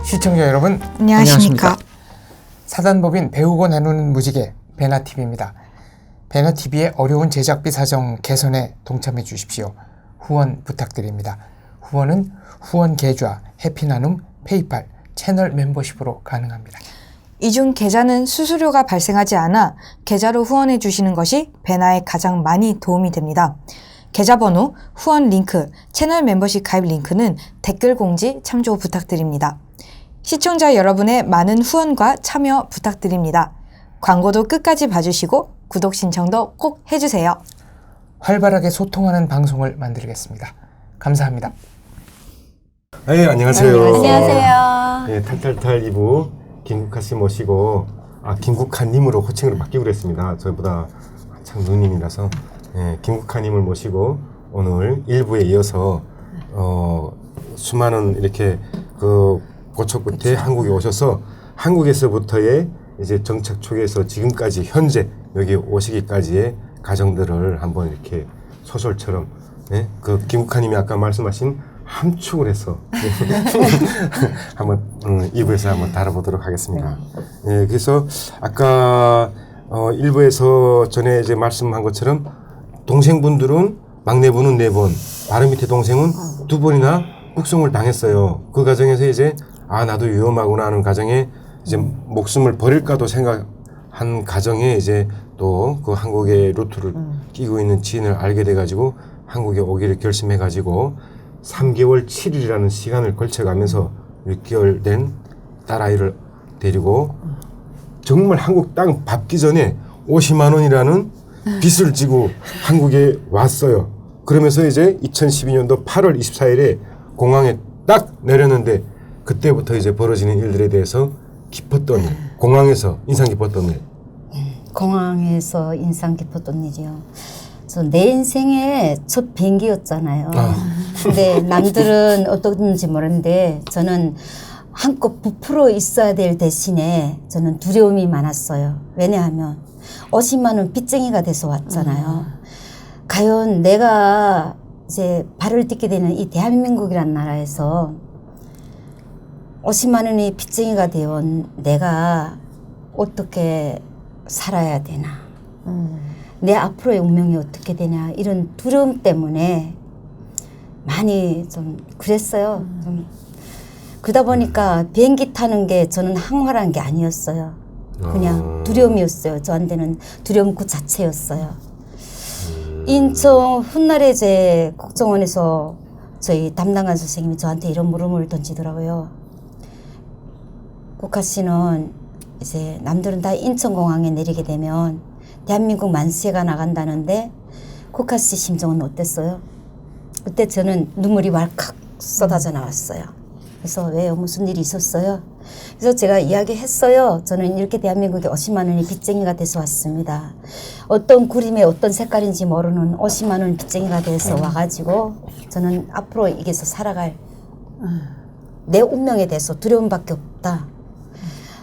시청자 여러분 안녕하십니까. 사단법인 배우고 나누는 무지개 배나TV입니다. 배나TV의 어려운 제작비 사정 개선에 동참해 주십시오. 후원 부탁드립니다. 후원은 후원 계좌, 해피나눔, 페이팔, 채널 멤버십으로 가능합니다. 이중 계좌는 수수료가 발생하지 않아 계좌로 후원해 주시는 것이 배나에 가장 많이 도움이 됩니다. 계좌번호, 후원 링크, 채널 멤버십 가입 링크는 댓글 공지 참조 부탁드립니다. 시청자 여러분의 많은 후원과 참여 부탁드립니다. 광고도 끝까지 봐주시고 구독 신청도 꼭 해주세요. 활발하게 소통하는 방송을 만들겠습니다. 감사합니다. 네, 안녕하세요. 안녕하세요. 네, 탈탈탈 2부 김국하 씨 모시고 김국하님으로 호칭으로 바뀌기로 했습니다. 저희보다 한창 누님이라서 김국하님을 모시고 오늘 1부에 이어서 수많은 이렇게 고초 끝에 한국에 오셔서 한국에서부터의 이제 정착 초기에서 지금까지 현재 여기 오시기까지의 과정들을 한번 이렇게 소설처럼 그 김국하님이 아까 말씀하신 함축을 해서 한번 2부에서 한번 다뤄보도록 하겠습니다. 네, 그래서 아까 1부에서 전에 이제 말씀한 것처럼 동생분들은 막내분은 4번, 바로 밑에 동생은 2번이나 북송을 당했어요. 그 과정에서 이제 나도 위험하구나 하는 가정에 이제 목숨을 버릴까도 생각한 가정에 이제 또 그 한국의 루트를 끼고 있는 지인을 알게 돼가지고 한국에 오기를 결심해가지고 3개월 7일이라는 시간을 걸쳐가면서 6개월 된 딸아이를 데리고 정말 한국 땅 밟기 전에 50만 원이라는 빚을 지고 한국에 왔어요. 그러면서 이제 2012년도 8월 24일에 공항에 딱 내렸는데 그때부터 이제 벌어지는 일들에 대해서 깊었던 일, 공항에서 인상 깊었던 일. 공항에서 인상 깊었던 일이요. 내 인생의 첫 비행기였잖아요. 근데 남들은 어떤지 모르는데 저는 한껏 부풀어 있어야 될 대신에 저는 두려움이 많았어요. 왜냐하면 50만 원 빚쟁이가 돼서 왔잖아요. 과연 내가 이제 발을 딛게 되는 이 대한민국이란 나라에서 50만 원의 빚쟁이가 되어 내가 어떻게 살아야 되나, 내 앞으로의 운명이 어떻게 되냐, 이런 두려움 때문에 많이 좀 그랬어요. 좀 그러다 보니까 비행기 타는 게 저는 항활한 게 아니었어요. 그냥 두려움이었어요. 저한테는 두려움 그 자체였어요. 인천 훗날에 제 국정원에서 저희 담당관 선생님이 저한테 이런 물음을 던지더라고요. 국하 씨는 이제 남들은 다 인천공항에 내리게 되면 대한민국 만세가 나간다는데 국하 씨 심정은 어땠어요? 그때 저는 눈물이 왈칵 쏟아져 나왔어요. 그래서 왜요? 무슨 일이 있었어요? 그래서 제가 이야기했어요. 저는 이렇게 대한민국에 50만 원의 빚쟁이가 돼서 왔습니다. 어떤 그림의 어떤 색깔인지 모르는 50만 원 빚쟁이가 돼서 와가지고 저는 앞으로 이게서 살아갈 내 운명에 대해서 두려움밖에 없다.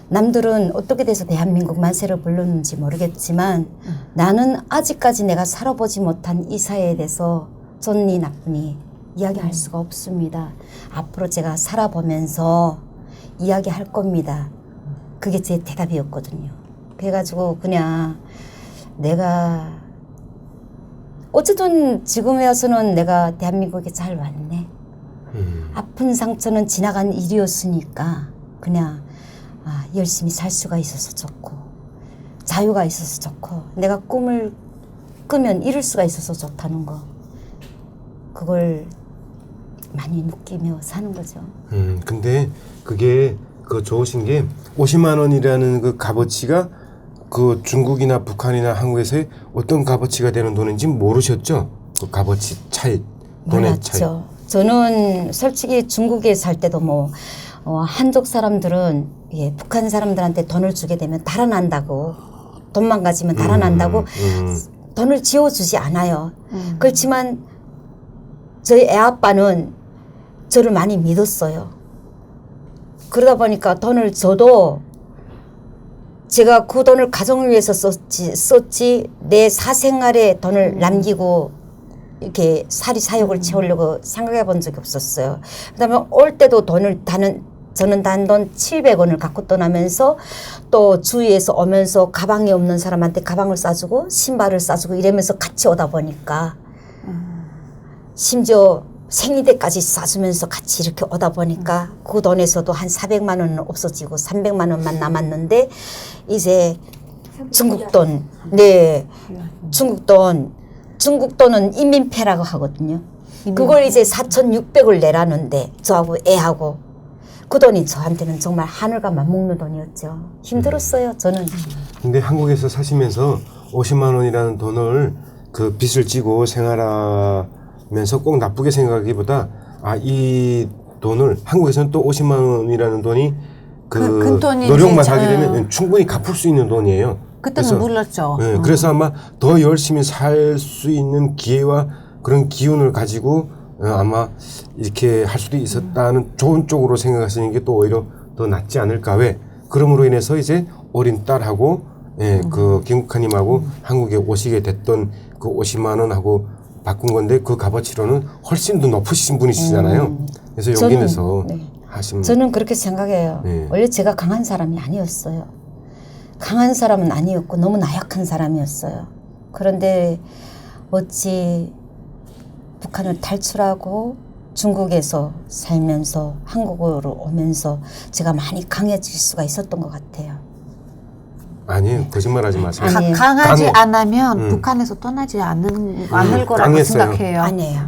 남들은 어떻게 돼서 대한민국 만세를 불렀는지 모르겠지만 나는 아직까지 내가 살아보지 못한 이 사회에 대해서 좋니 나쁘니 이야기할 수가 없습니다. 앞으로 제가 살아보면서 이야기할 겁니다. 그게 제 대답이었거든요. 그래가지고 그냥 내가 어쨌든 지금에 와서는 내가 대한민국에 잘 왔네. 아픈 상처는 지나간 일이었으니까 그냥 열심히 살 수가 있어서 좋고 자유가 있어서 좋고 내가 꿈을 꾸면 이룰 수가 있어서 좋다는 거, 그걸 많이 느끼며 사는 거죠. 근데 그게 좋으신 게 50만 원이라는 그 값어치가 그 중국이나 북한이나 한국에서의 어떤 값어치가 되는 돈인지 모르셨죠? 그 값어치 차이, 돈의 차이. 몰랐죠. 저는 솔직히 중국에 살 때도 한족 사람들은 북한 사람들한테 돈을 주게 되면 달아난다고, 돈만 가지면 달아난다고 돈을 지어주지 않아요. 그렇지만 저희 애아빠는 저를 많이 믿었어요. 그러다 보니까 돈을 줘도 제가 그 돈을 가정을 위해서 썼지 내 사생활에 돈을 남기고 이렇게 사리 사욕을 채우려고 생각해 본 적이 없었어요. 그다음에 올 때도 돈을 저는 단돈 700원을 갖고 떠나면서 또 주위에서 오면서 가방이 없는 사람한테 가방을 싸주고 신발을 싸주고 이러면서 같이 오다 보니까 심지어 생리대까지 싸주면서 같이 이렇게 오다 보니까 그 돈에서도 한 400만 원은 없어지고 300만 원만 남았는데 이제 중국 돈, 네, 중국 돈은 인민폐라고 하거든요. 그걸 이제 4,600을 내라는데 저하고 애하고 그 돈이 저한테는 정말 하늘과 맞먹는 돈이었죠. 힘들었어요, 저는. 근데 한국에서 사시면서 50만 원이라는 돈을 그 빚을 지고 생활하면서 꼭 나쁘게 생각하기보다 이 돈을 한국에서는 또 50만 원이라는 돈이 큰 돈이 노력만 이제 하게 되면 충분히 갚을 수 있는 돈이에요. 그때는 몰랐죠. 네, 그래서 아마 더 열심히 살 수 있는 기회와 그런 기운을 가지고 아마 이렇게 할 수도 있었다는 좋은 쪽으로 생각하시는 게 또 오히려 더 낫지 않을까. 왜? 그럼으로 인해서 이제 어린 딸하고 그 김국하님하고 한국에 오시게 됐던 그 50만 원하고 바꾼 건데 그 값어치로는 훨씬 더 높으신 분이시잖아요. 그래서 용기 내서 하신. 저는 그렇게 생각해요. 네. 원래 제가 강한 사람이 아니었어요. 강한 사람은 아니었고 너무 나약한 사람이었어요. 그런데 어찌 북한을 탈출하고 중국에서 살면서 한국으로 오면서 제가 많이 강해질 수가 있었던 것 같아요. 아니에요. 거짓말하지 마세요. 아니에요. 강하지 강- 않으면 북한에서 떠나지 않을 거라고 강했어요. 생각해요.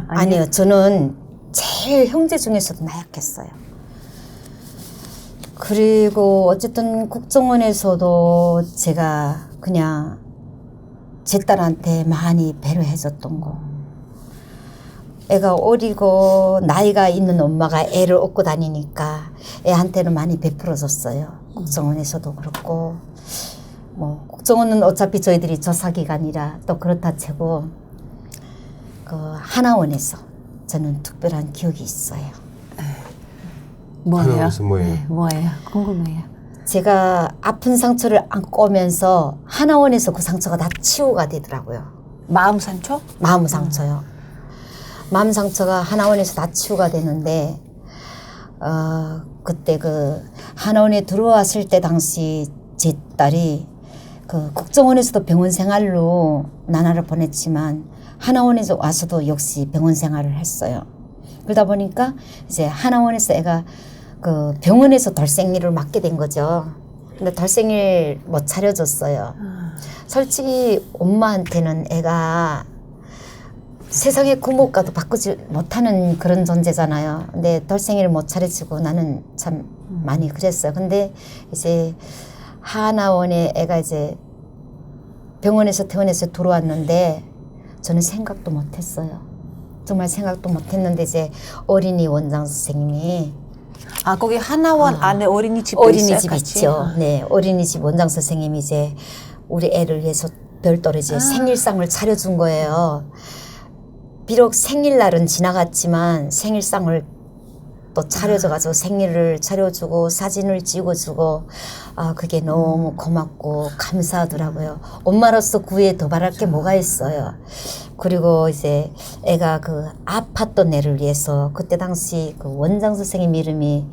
아니에요. 저는 제일 형제 중에서도 나약했어요. 그리고 어쨌든 국정원에서도 제가 그냥 제 딸한테 많이 배려해줬던 거. 애가 어리고 나이가 있는 엄마가 애를 업고 다니니까 애한테는 많이 베풀어줬어요. 국정원에서도 그렇고 뭐 국정원은 어차피 저희들이 조사기관이라 또 그렇다 치고 그 하나원에서 저는 특별한 기억이 있어요. 뭐예요? 하나원에서 뭐예요? 네, 뭐예요? 궁금해요. 제가 아픈 상처를 안고 오면서 하나원에서 그 상처가 다 치유가 되더라고요. 마음 상처? 마음 상처요. 마음 상처가 하나원에서 다 치유가 되는데 그때 그 하나원에 들어왔을 때 당시 제 딸이 그 국정원에서도 병원 생활로 나날을 보냈지만 하나원에서 와서도 역시 병원 생활을 했어요. 그러다 보니까 이제 하나원에서 애가 그 병원에서 돌생일을 맞게 된 거죠. 근데 돌생일 못 차려줬어요. 솔직히 엄마한테는 애가 세상의 구목과도 바꾸지 못하는 그런 존재잖아요. 근데 돌생일을 못 차려주고 나는 참 많이 그랬어요. 근데 이제 하나원에 애가 이제 병원에서 퇴원해서 들어왔는데 저는 생각도 못했어요. 정말 생각도 못했는데 이제 어린이 원장 선생님이 거기 하나원 안에 어린이집도 어린이집 있어요? 같이? 있죠. 네, 어린이집 원장 선생님이 이제 우리 애를 위해서 별도로 이제 생일상을 차려준 거예요. 비록 생일날은 지나갔지만 생일상을 또 차려줘가지고 생일을 차려주고 사진을 찍어주고 그게 너무 고맙고 감사하더라고요. 엄마로서 그 위에 더 바랄 게 뭐가 있어요. 그리고 이제 애가 그 아팠던 애를 위해서 그때 당시 그 원장 선생님 이름이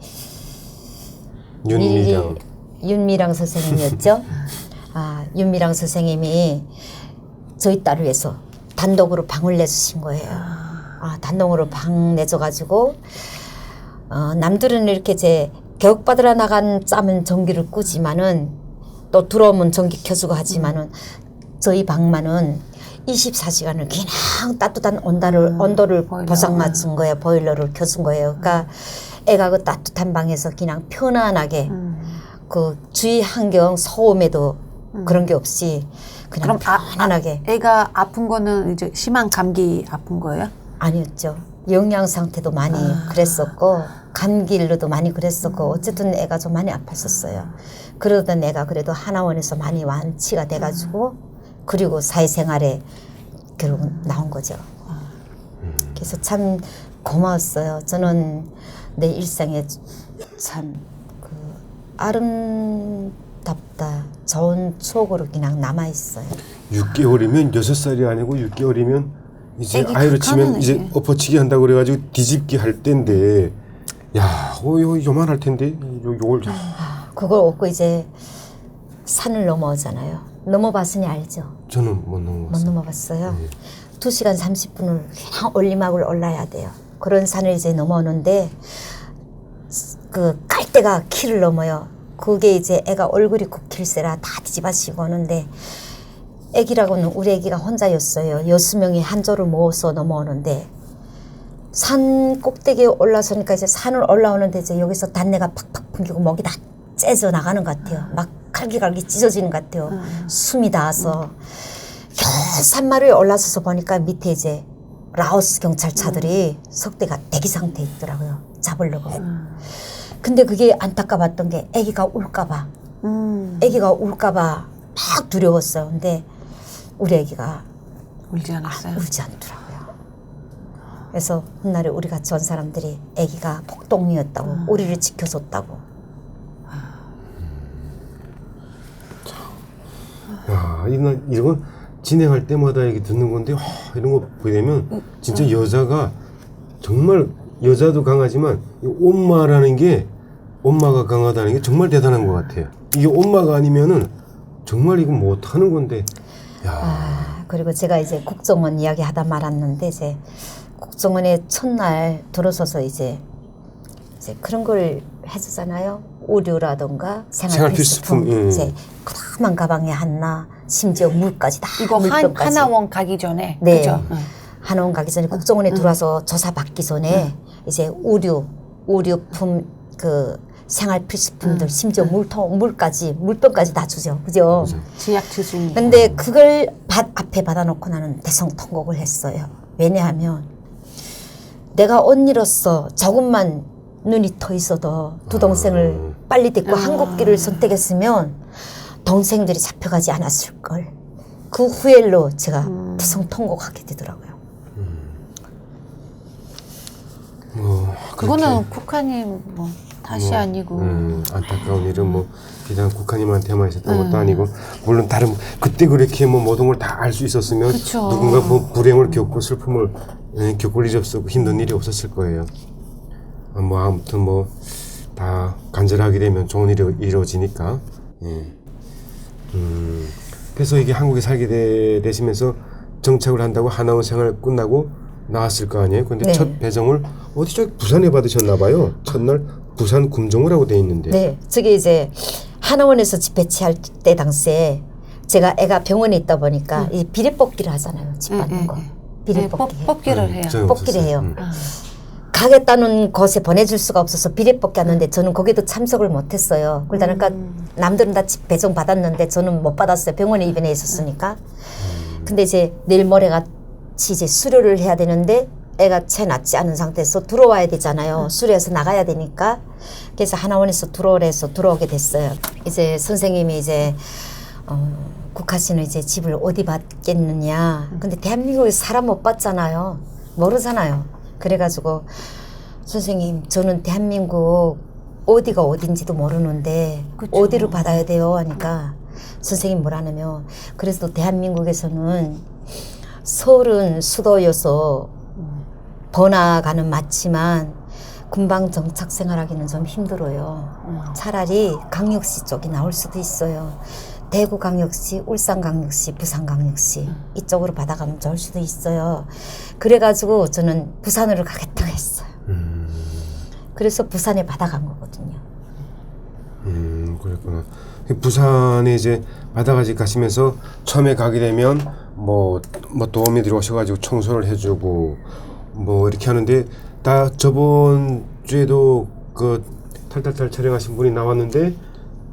윤미령. 윤미랑 선생님이었죠. 윤미랑 선생님이 저희 딸을 위해서 단독으로 방을 내주신 거예요. 단독으로 방 내줘가지고 남들은 이렇게 이제 교육받으러 나간 짬은 전기를 끄지만은 또 들어오면 전기 켜주고 하지만은 저희 방만은 24시간을 그냥 따뜻한 온도를 보일러. 보상 맞춘 거예요. 보일러를 켜준 거예요. 그러니까 애가 그 따뜻한 방에서 그냥 편안하게 그 주위 환경 소음에도 그런 게 없이 그냥 그럼 편안하게 애가 아픈 거는 이제 심한 감기 아픈 거예요? 아니었죠. 영양 상태도 많이 그랬었고 감기로도 많이 그랬었고 어쨌든 애가 좀 많이 아팠었어요. 그러던 애가 그래도 하나원에서 많이 완치가 돼가지고 그리고 사회생활에 결국 나온 거죠. 그래서 참 고마웠어요. 저는 내 일상에 참 그 아름답다 좋은 추억으로 그냥 남아 있어요. 6개월이면 6살이 아니고 6개월이면 이제 애기 아이로 치면 극한은 이제 이제. 엎어치기 한다고 그래가지고 뒤집기 할 때인데 야, 이거 요만할 텐데 요걸 그걸 얻고 이제 산을 넘어오잖아요. 넘어봤으니 알죠? 저는 못 못 넘어갔어요. 넘어봤어요. 2시간 30분을 그냥 올리막을 올라야 돼요. 그런 산을 이제 넘어오는데 그 깔대가 키를 넘어요. 그게 이제 애가 얼굴이 굽힐세라 다 뒤집어지고 오는데 애기라고는 우리 애기가 혼자였어요. 6명이 한 조를 모아서 넘어오는데 산 꼭대기에 올라서니까 이제 산을 올라오는데 이제 여기서 단내가 팍팍 풍기고 목이 다 째져 나가는 것 같아요. 막 갈기갈기 찢어지는 것 같아요. 숨이 닿아서 겨우 산마루에 올라서서 보니까 밑에 이제 라오스 경찰차들이 석대가 대기 상태에 있더라고요. 잡으려고. 근데 그게 안타까웠던 게 애기가 울까봐. 애기가 울까봐 막 두려웠어요. 근데 우리 애기가 울지 않았어요? 울지 않더라고요. 그래서 훗날에 우리 같이 온 사람들이 애기가 복동이었다고 우리를 지켜줬다고. 야, 이런 건 진행할 때마다 얘기 듣는 건데 이런 거 보게 되면 진짜 여자가 정말 여자도 강하지만 이 엄마라는 게 엄마가 강하다는 게 정말 대단한 것 같아요. 이게 엄마가 아니면은 정말 이건 못하는 건데. 야, 그리고 제가 이제 국정원 이야기 하다 말았는데 이제 국정원에 첫날 들어서서 이제 그런 걸 해주잖아요. 의류라던가 생활필수품. 생활필수품, 예. 이제 그다만 가방에 하나 심지어 물까지 다 이거 물병까지. 하나원 가기 전에 네. 그죠? 한원 가기 전에 국정원에 들어와서 조사 받기 전에 이제 의류품 그 생활필수품들 심지어 물까지 물병까지 다 주죠. 그죠? 지약 지수니. 근데 그걸 앞에 받아놓고 나는 대성통곡을 했어요. 왜냐하면 내가 언니로서 조금만 눈이 터 있어도 두 동생을 빨리 데리고 한국길을 선택했으면 동생들이 잡혀가지 않았을 걸. 그 후회로 제가 대성통곡하게 되더라고요. 그거는 국가님 뭐 탓이 아니고 안타까운 일은 뭐 비단 국가님한테만 있었던 것도 아니고 물론 다른 그때 그렇게 뭐 모든 걸 다 알 수 있었으면 그쵸. 누군가 뭐 불행을 겪고 슬픔을 겪을 일이 없었고 힘든 일이 없었을 거예요. 뭐 아무튼 뭐 다 간절하게 되면 좋은 일이 이루어지니까. 예. 그래서 이게 한국에 살게 되시면서 정착을 한다고 하나원 생활 끝나고 나왔을 거 아니에요. 근데 네. 첫 배정을 어디죠? 부산에 받으셨나 봐요. 첫날 부산 금정을 돼 있는데. 네, 저게 이제 하나원에서 집 배치할 때 당시에 제가 애가 병원에 있다 보니까 이 비례뽑기를 하잖아요. 집 받는 거. 비례뽑기. 네, 뽑기를 해요. 저는 뽑기를 없었어요. 해요. 가겠다는 곳에 보내줄 수가 없어서 비례뽑기 하는데 저는 거기도 참석을 못했어요. 그러니까 남들은 다 집 배정 받았는데 저는 못 받았어요. 병원에 입원해 있었으니까. 근데 이제 내일 모레같이 이제 수료를 해야 되는데 애가 채 낫지 않은 상태에서 들어와야 되잖아요. 수료해서 나가야 되니까. 그래서 하나원에서 들어오래서 들어오게 됐어요. 이제 선생님이 이제 국화 씨는 이제 집을 어디 받겠느냐. 근데 대한민국에 사람 못 받잖아요. 모르잖아요. 그래가지고 선생님 저는 대한민국 어디가 어딘지도 모르는데 그쵸. 어디로 받아야 돼요 하니까 선생님 뭐라냐면 그래서 대한민국에서는 서울은 수도여서 번화가는 맞지만 금방 정착 생활하기는 좀 힘들어요. 차라리 광역시 쪽이 나올 수도 있어요. 대구광역시, 울산광역시, 부산광역시 이쪽으로 받아가면 좋을 수도 있어요. 그래가지고 저는 부산으로 가겠다고 했어요. 그래서 부산에 받아간 거거든요. 그랬구나. 부산에 이제 받아가지고 가시면서 처음에 가게 되면 뭐 도우미들이 오셔가지고 청소를 해주고 뭐 이렇게 하는데 다 저번 주에도 그 탈탈탈 촬영하신 분이 나왔는데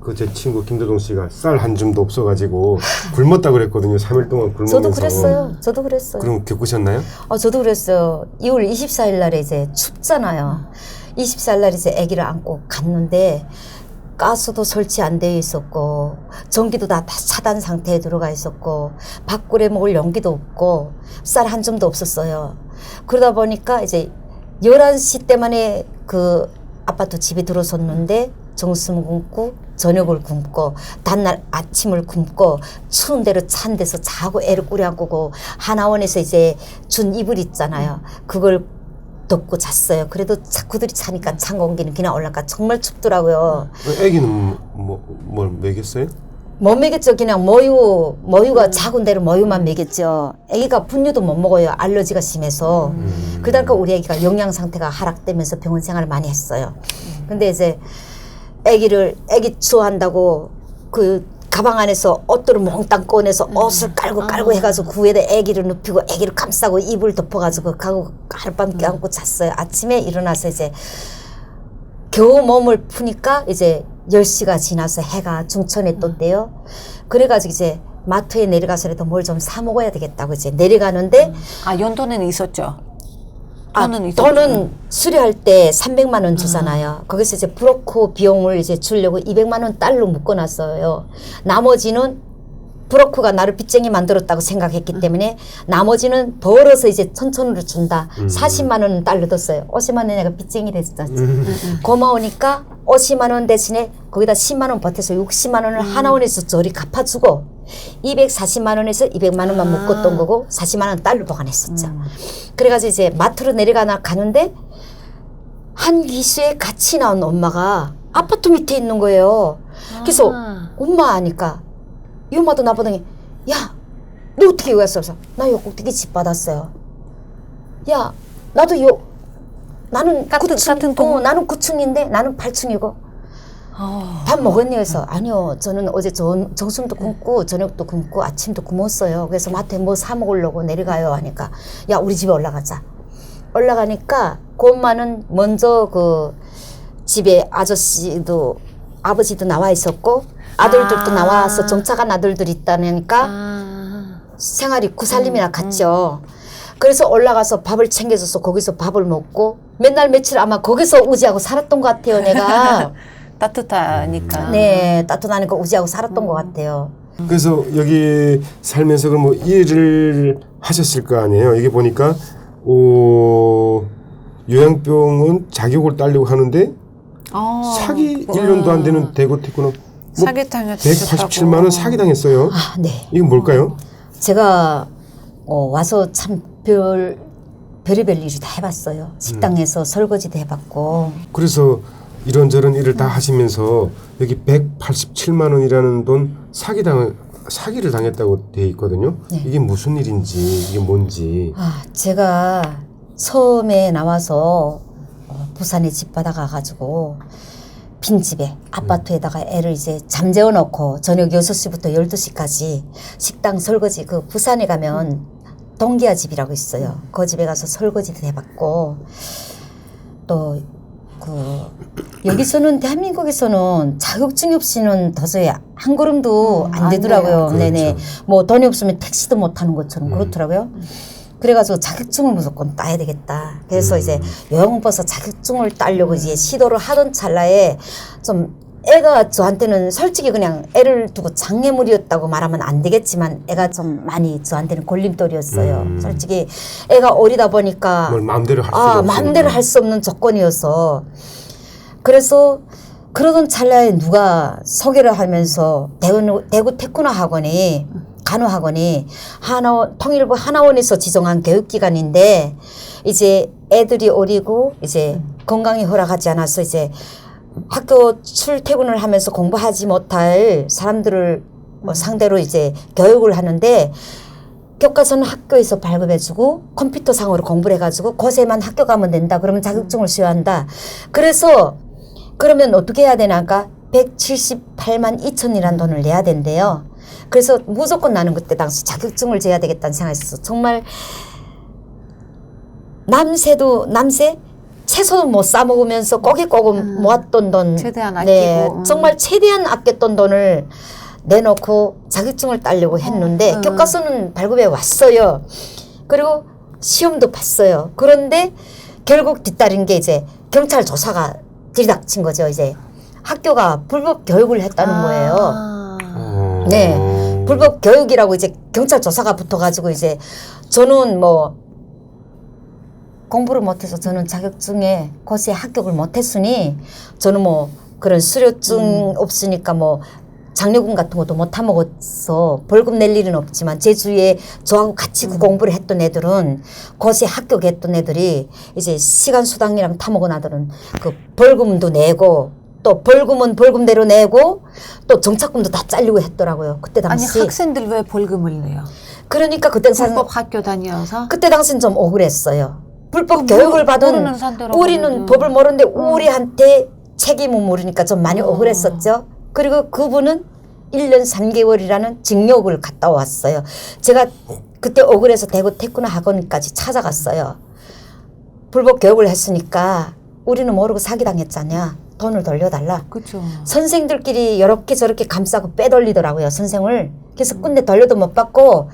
그 제 친구 김도동 씨가 쌀 한 줌도 없어가지고 굶었다 그랬거든요. 3일 동안 굶으면서. 저도 그랬어요. 저도 그랬어요. 그럼 겪으셨나요? 저도 그랬어요. 2월 24일 날에 이제 춥잖아요. 24일 날 이제 아기를 안고 갔는데 가스도 설치 안 되어 있었고 전기도 다 차단 상태에 들어가 있었고 밥 끓여 먹을 용기도 없고 쌀 한 줌도 없었어요. 그러다 보니까 이제 11시 때만에 그 아파트 집에 들어섰는데 정수는 굶고 저녁을 굶고 다음날 아침을 굶고 추운 데로 찬 데서 자고 애를 꾸려 안고 하나원에서 이제 준 이불 있잖아요. 그걸 덮고 잤어요. 그래도 자꾸들이 자니까 찬 공기는 그냥 올라가 정말 춥더라고요. 애기는 뭘 먹였어요? 못 먹였죠. 그냥 모유가 작은 대로 모유만 먹였죠. 애기가 분유도 못 먹어요. 알러지가 심해서. 그러니까 우리 애기가 영양 상태가 하락되면서 병원 생활을 많이 했어요. 근데 이제 애기 추워한다고 그 가방 안에서 옷들을 몽땅 꺼내서 옷을 깔고 해가지고 그 위에다 애기를 눕히고 애기를 감싸고 이불 덮어가지고 가고 하룻밤 껴안고 잤어요. 아침에 일어나서 이제 겨우 몸을 푸니까 이제 10시가 지나서 해가 중천에 떴대요. 그래가지고 이제 마트에 내려가서라도 뭘 좀 사 먹어야 되겠다고 이제 내려가는데 연돈은 있었죠. 돈은 돈은 수리할 때 300만 원 주잖아요. 거기서 이제 브로커 비용을 이제 주려고 200만 원 달러 묶어놨어요. 나머지는 브로커가 나를 빚쟁이 만들었다고 생각했기 때문에 나머지는 벌어서 이제 1,000원으로 준다. 40만 원은 달러 뒀어요. 50만 원 내가 빚쟁이 됐었지. 고마우니까 50만 원 대신에 거기다 10만 원 보태서 60만 원을 하나원에서 저리 갚아주고 240만 원에서 200만 원만 묶었던 거고 40만 원 달러 보관했었죠. 그래가지고 이제 마트로 가는데 한 기수에 같이 나온 엄마가 아파트 밑에 있는 거예요. 그래서 엄마 하니까 이 엄마도 나보더니 야, 너 어떻게 여기 왔어? 그래서 나 여기 꼭대기 집 받았어요. 야, 나도 나는 같은 동? 나는 9층인데 나는 8층이고 밥 먹었니? 그래서 아니요, 저는 어제 점심도 굶고 저녁도 굶고 아침도 굶었어요. 그래서 마트에 뭐 사 먹으려고 내려가요 하니까 야, 우리 집에 올라가자. 올라가니까 그 엄마는 먼저 그 집에 아버지도 나와 있었고 아들들도 나와서 정착한 아들들이 있다니까 생활이 구살림이나 같죠. 그래서 올라가서 밥을 챙겨줘서 거기서 밥을 먹고 맨날 며칠 아마 거기서 우지하고 살았던 것 같아요, 내가. 따뜻하니까. 네, 따뜻하니까 우지하고 살았던 것 같아요. 그래서 여기 살면서 그럼 뭐 일을 하셨을 거 아니에요. 여기 보니까 요양병원 자격을 따려고 하는데 사기 1년도 안 되는 대구 태구는 사기당했다고. 187만 원 사기당했어요. 아, 네. 이건 뭘까요? 제가 와서 참 별의별 일을 다 해봤어요. 식당에서 설거지도 해봤고. 그래서 이런저런 일을 다 하시면서 여기 187만 원이라는 돈 사기를 당했다고 돼 있거든요. 네. 이게 무슨 일인지 이게 뭔지. 제가 처음에 나와서 부산에 집 받아가가지고 빈집에 아파트에다가 애를 이제 잠재워 놓고 저녁 6시부터 12시까지 식당 설거지 그 부산에 가면 동기야 집이라고 있어요. 그 집에 가서 설거지도 해봤고 또 여기서는 대한민국에서는 자격증이 없이는 도저히 한 걸음도 안 되더라고요. 돼요. 네네. 그렇죠. 뭐 돈이 없으면 택시도 못 타는 것처럼 그렇더라고요. 그래가지고 자격증을 무조건 따야 되겠다. 그래서 이제 요양원버스 자격증을 따려고 이제 시도를 하던 찰나에 좀 애가 저한테는 솔직히 그냥 애를 두고 장애물이었다고 말하면 안 되겠지만 애가 좀 많이 저한테는 걸림돌이었어요. 솔직히 애가 어리다 보니까 뭘 마음대로 할 수가 없어요. 마음대로 할 수 없는 조건이어서 그래서 그러던 찰나에 누가 소개를 하면서 대구 테크노 학원이 간호학원이 통일부 하나원에서 지정한 교육기관인데 이제 애들이 어리고 이제 건강이 허락하지 않아서 이제 학교 출퇴근을 하면서 공부하지 못할 사람들을 상대로 이제 교육을 하는데 교과서는 학교에서 발급해주고 컴퓨터상으로 공부를 해가지고 거세만 학교 가면 된다. 그러면 자격증을 수여한다. 그래서 그러면 어떻게 해야 되나까 178만 2천이라는 돈을 내야 된대요. 그래서 무조건 나는 그때 당시 자격증을 져야 되겠다는 생각했어. 정말 남새 채소도 못 사 먹으면서 꼬깃꼬깃 모았던 돈, 최대한 네, 아끼고. 정말 최대한 아꼈던 돈을 내놓고 자격증을 따려고 했는데 교과서는 발급해 왔어요. 그리고 시험도 봤어요. 그런데 결국 뒤따른 게 이제 경찰 조사가 들이닥친 거죠. 이제 학교가 불법 교육을 했다는 거예요. 네, 불법 교육이라고 이제 경찰 조사가 붙어가지고 이제 저는 뭐 공부를 못해서 저는 자격증에 고시에 합격을 못했으니 저는 뭐 그런 수료증 없으니까 뭐 장려금 같은 것도 못 타먹었어. 벌금 낼 일은 없지만 제주에 저하고 같이 그 공부를 했던 애들은 거기에 합격했던 애들이 이제 시간 수당이랑 타먹은 아들은 그 벌금도 내고 또 벌금은 벌금대로 내고 또 정착금도 다 잘리고 했더라고요. 그때 아니 당시. 학생들 왜 벌금을 내요? 그러니까 그때 불법 학교 다녀서 그때 당시는 좀 억울했어요. 불법 그 교육을 모르는 받은 상대로 우리는 하면은. 법을 모르는데 우리한테 책임을 모르니까 좀 많이 억울했었죠. 그리고 그분은 1년 3개월이라는 징역을 갔다 왔어요. 제가 그때 억울해서 대구 태권도 학원까지 찾아갔어요. 불법 교육을 했으니까 우리는 모르고 사기당했잖냐. 돈을 돌려달라. 그렇죠. 선생들끼리 이렇게 저렇게 감싸고 빼돌리더라고요. 선생을. 그래서 꾼데 돌려도 못 받고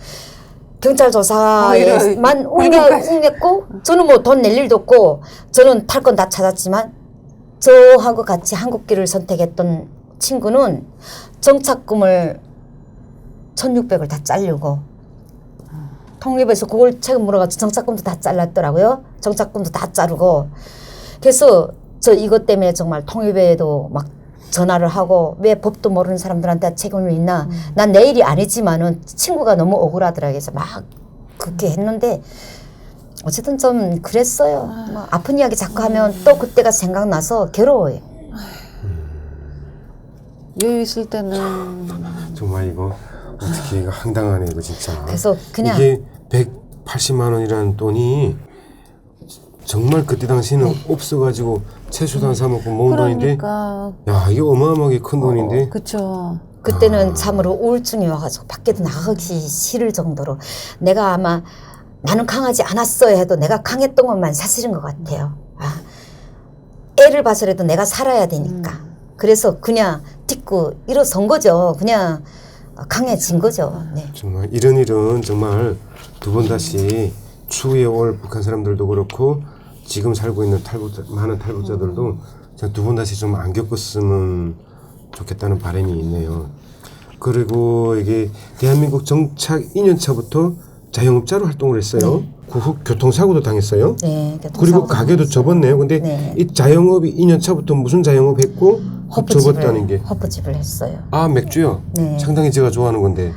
경찰 조사에만 웅냈고 저는 뭐 돈 낼 일도 없고 저는 탈 건 다 찾았지만 저하고 같이 한국길을 선택했던 친구는 정착금을 1,600을 다 잘리고 통일부에서 그걸 책임 물어가지고 정착금도 다 잘랐더라고요. 정착금도 다 자르고 그래서 저 이것 때문에 정말 통일부에도 막 전화를 하고 왜 법도 모르는 사람들한테 책임을 있나. 난 내 일이 아니지만은 친구가 너무 억울하더라고요. 그래서 막 그렇게 했는데 어쨌든 좀 그랬어요. 뭐 아픈 이야기 자꾸 하면 또 그때가 생각나서 괴로워요. 여유 있을 때는 정말 이거 어떻게 이거 황당하네 이거 진짜. 그래서 그냥 이게 180만 원이라는 돈이 정말 그때 당시는 없어가지고 채소단 사 먹고 모은 돈인데 그러니까 야 이게 어마어마하게 큰 돈인데 그렇죠. 그때는 참으로 우울증이 와가지고 밖에도 나가기 싫을 정도로 내가 아마 나는 강하지 않았어야 해도 내가 강했던 것만 사실인 것 같아요. 아, 애를 봐서라도 내가 살아야 되니까. 그래서 그냥 딛고 일어선 거죠. 그냥 강해진 거죠. 네. 정말 이런 일은 정말 두 번 다시 추후에 올 북한 사람들도 그렇고 지금 살고 있는 많은 탈북자들도 두 번 다시 좀 안 겪었으면 좋겠다는 바람이 있네요. 그리고 이게 대한민국 정착 2년 차부터 자영업자로 활동을 했어요. 그 후 교통사고도 당했어요. 네. 그리고 가게도 접었네요. 근데 네. 이 자영업이 2년 차부터 무슨 자영업 했고 접었다는 게 허브집을 했어요. 아 맥주요? 네. 상당히 제가 좋아하는 건데.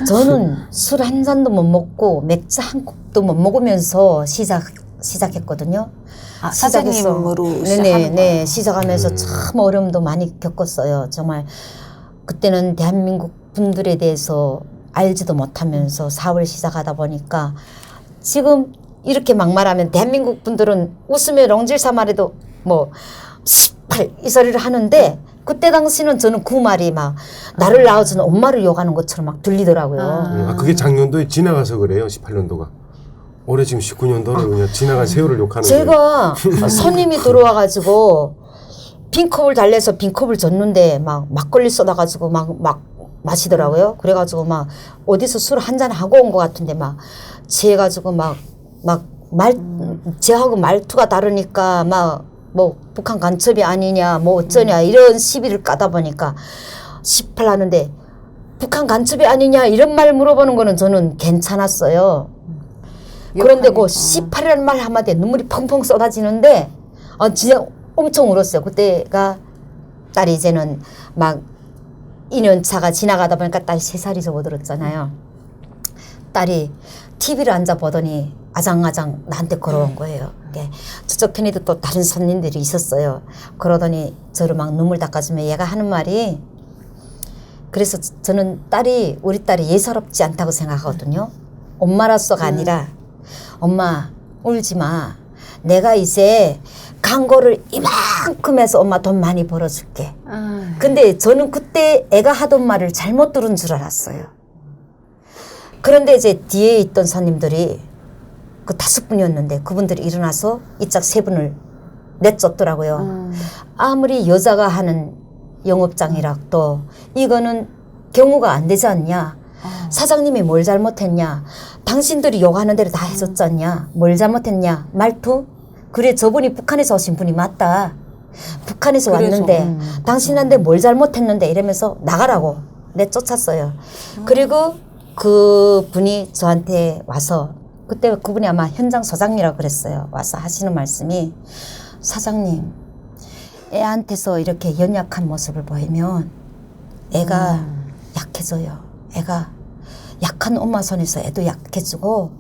저는 술 한 잔도 못 먹고 맥주 한 컵도 못 먹으면서 시작했거든요. 아, 시작해서. 사장님으로 네네, 시작하는 네, 거예요. 시작하면서 참 어려움도 많이 겪었어요. 정말 그때는 대한민국 분들에 대해서 알지도 못하면서 사업을 시작하다 보니까 지금 이렇게 막말하면 대한민국 분들은 웃으며 롱질사 말해도 뭐 18 이 소리를 하는데 그때 당시는 저는 그 말이 막 나를 낳아준 엄마를 욕하는 것처럼 막 들리더라고요. 아, 그게 작년도에 지나가서 그래요. 18년도가. 올해 지금 19년도는 그냥 지나간 세월을 욕하는 거예요. 제가 손님이 들어와가지고 빈컵을 달래서 빈컵을 줬는데 막 막걸리 쏟아가지고 막 마시더라고요. 그래가지고 막 어디서 술 한잔 하고 온 것 같은데 막 취해가지고 제하고 말투가 다르니까 막 뭐 북한 간첩이 아니냐 뭐 어쩌냐 이런 시비를 까다 보니까 18 하는데 북한 간첩이 아니냐 이런 말 물어보는 거는 저는 괜찮았어요. 그런데 그 18이라는 말 한마디에 눈물이 펑펑 쏟아지는데 진짜 엄청 울었어요. 그때가 딸이 이제는 막 2년 차가 지나가다 보니까 딸이 3살이 접어들었잖아요. 딸이 TV를 앉아 보더니 아장아장 나한테 걸어온 거예요. 저쪽 편에도 또 다른 손님들이 있었어요. 그러더니 저를 막 눈물 닦아주며 얘가 하는 말이 그래서 저는 우리 딸이 예사롭지 않다고 생각하거든요. 엄마로서가 아니라 엄마 울지 마. 내가 이제 광고를 이만큼 해서 엄마 돈 많이 벌어줄게. 근데 저는 그때 애가 하던 말을 잘못 들은 줄 알았어요. 그런데 이제 뒤에 있던 손님들이 그 5분이었는데 그분들이 일어나서 이 짝 3분을 내쫓더라고요. 아무리 여자가 하는 영업장이라도 이거는 경우가 안 되지 않냐. 사장님이 뭘 잘못했냐. 당신들이 요구하는 대로 다 해줬지 않냐. 뭘 잘못했냐. 말투. 그래 저분이 북한에서 오신 분이 맞다. 북한에서 왔는데 당신한테 뭘 잘못했는데 이러면서 나가라고 내쫓았어요. 그리고 그 분이 저한테 와서 그때 그분이 아마 현장 소장이라고 그랬어요. 와서 하시는 말씀이 사장님 애한테서 이렇게 연약한 모습을 보이면 애가 약해져요. 애가 약한 엄마 손에서 애도 약해지고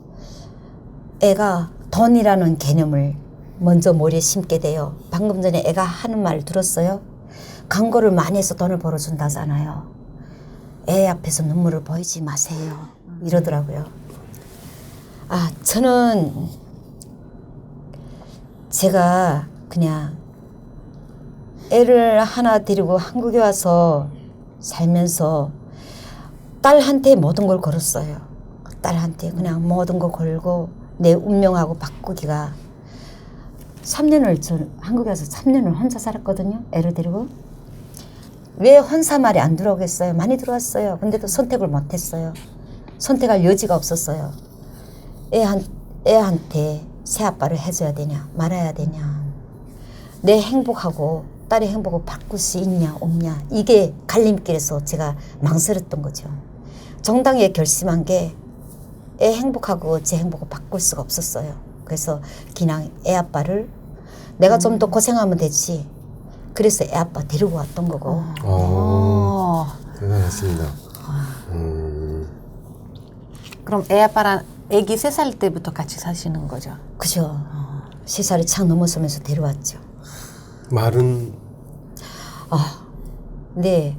애가 돈이라는 개념을 먼저 머리에 심게 돼요. 방금 전에 애가 하는 말 들었어요? 광고를 많이 해서 돈을 벌어준다잖아요. 애 앞에서 눈물을 보이지 마세요. 이러더라고요. 아, 저는 제가 그냥 애를 하나 데리고 한국에 와서 살면서 딸한테 모든 걸 걸었어요. 딸한테 그냥 모든 걸 걸고 내 운명하고 바꾸기가 3년을 저 한국에 와서 3년을 혼자 살았거든요. 애를 데리고. 왜 혼사 말이 안 들어오겠어요? 많이 들어왔어요. 근데도 선택을 못했어요. 선택할 여지가 없었어요. 애한테 새 아빠를 해줘야 되냐 말아야 되냐, 내 행복하고 딸의 행복을 바꿀 수 있냐 없냐, 이게 갈림길에서 제가 망설였던 거죠. 정당하게 결심한 게 애 행복하고 제 행복을 바꿀 수가 없었어요. 그래서 그냥 애 아빠를 내가 좀 더 고생하면 되지. 그래서 애 아빠 데리고 왔던 거고. 대단하십니다. 그럼 애 아빠랑 애기 3살 때부터 같이 사시는 거죠? 그죠. 3살이 착 넘어서면서 데려왔죠. 말은 네,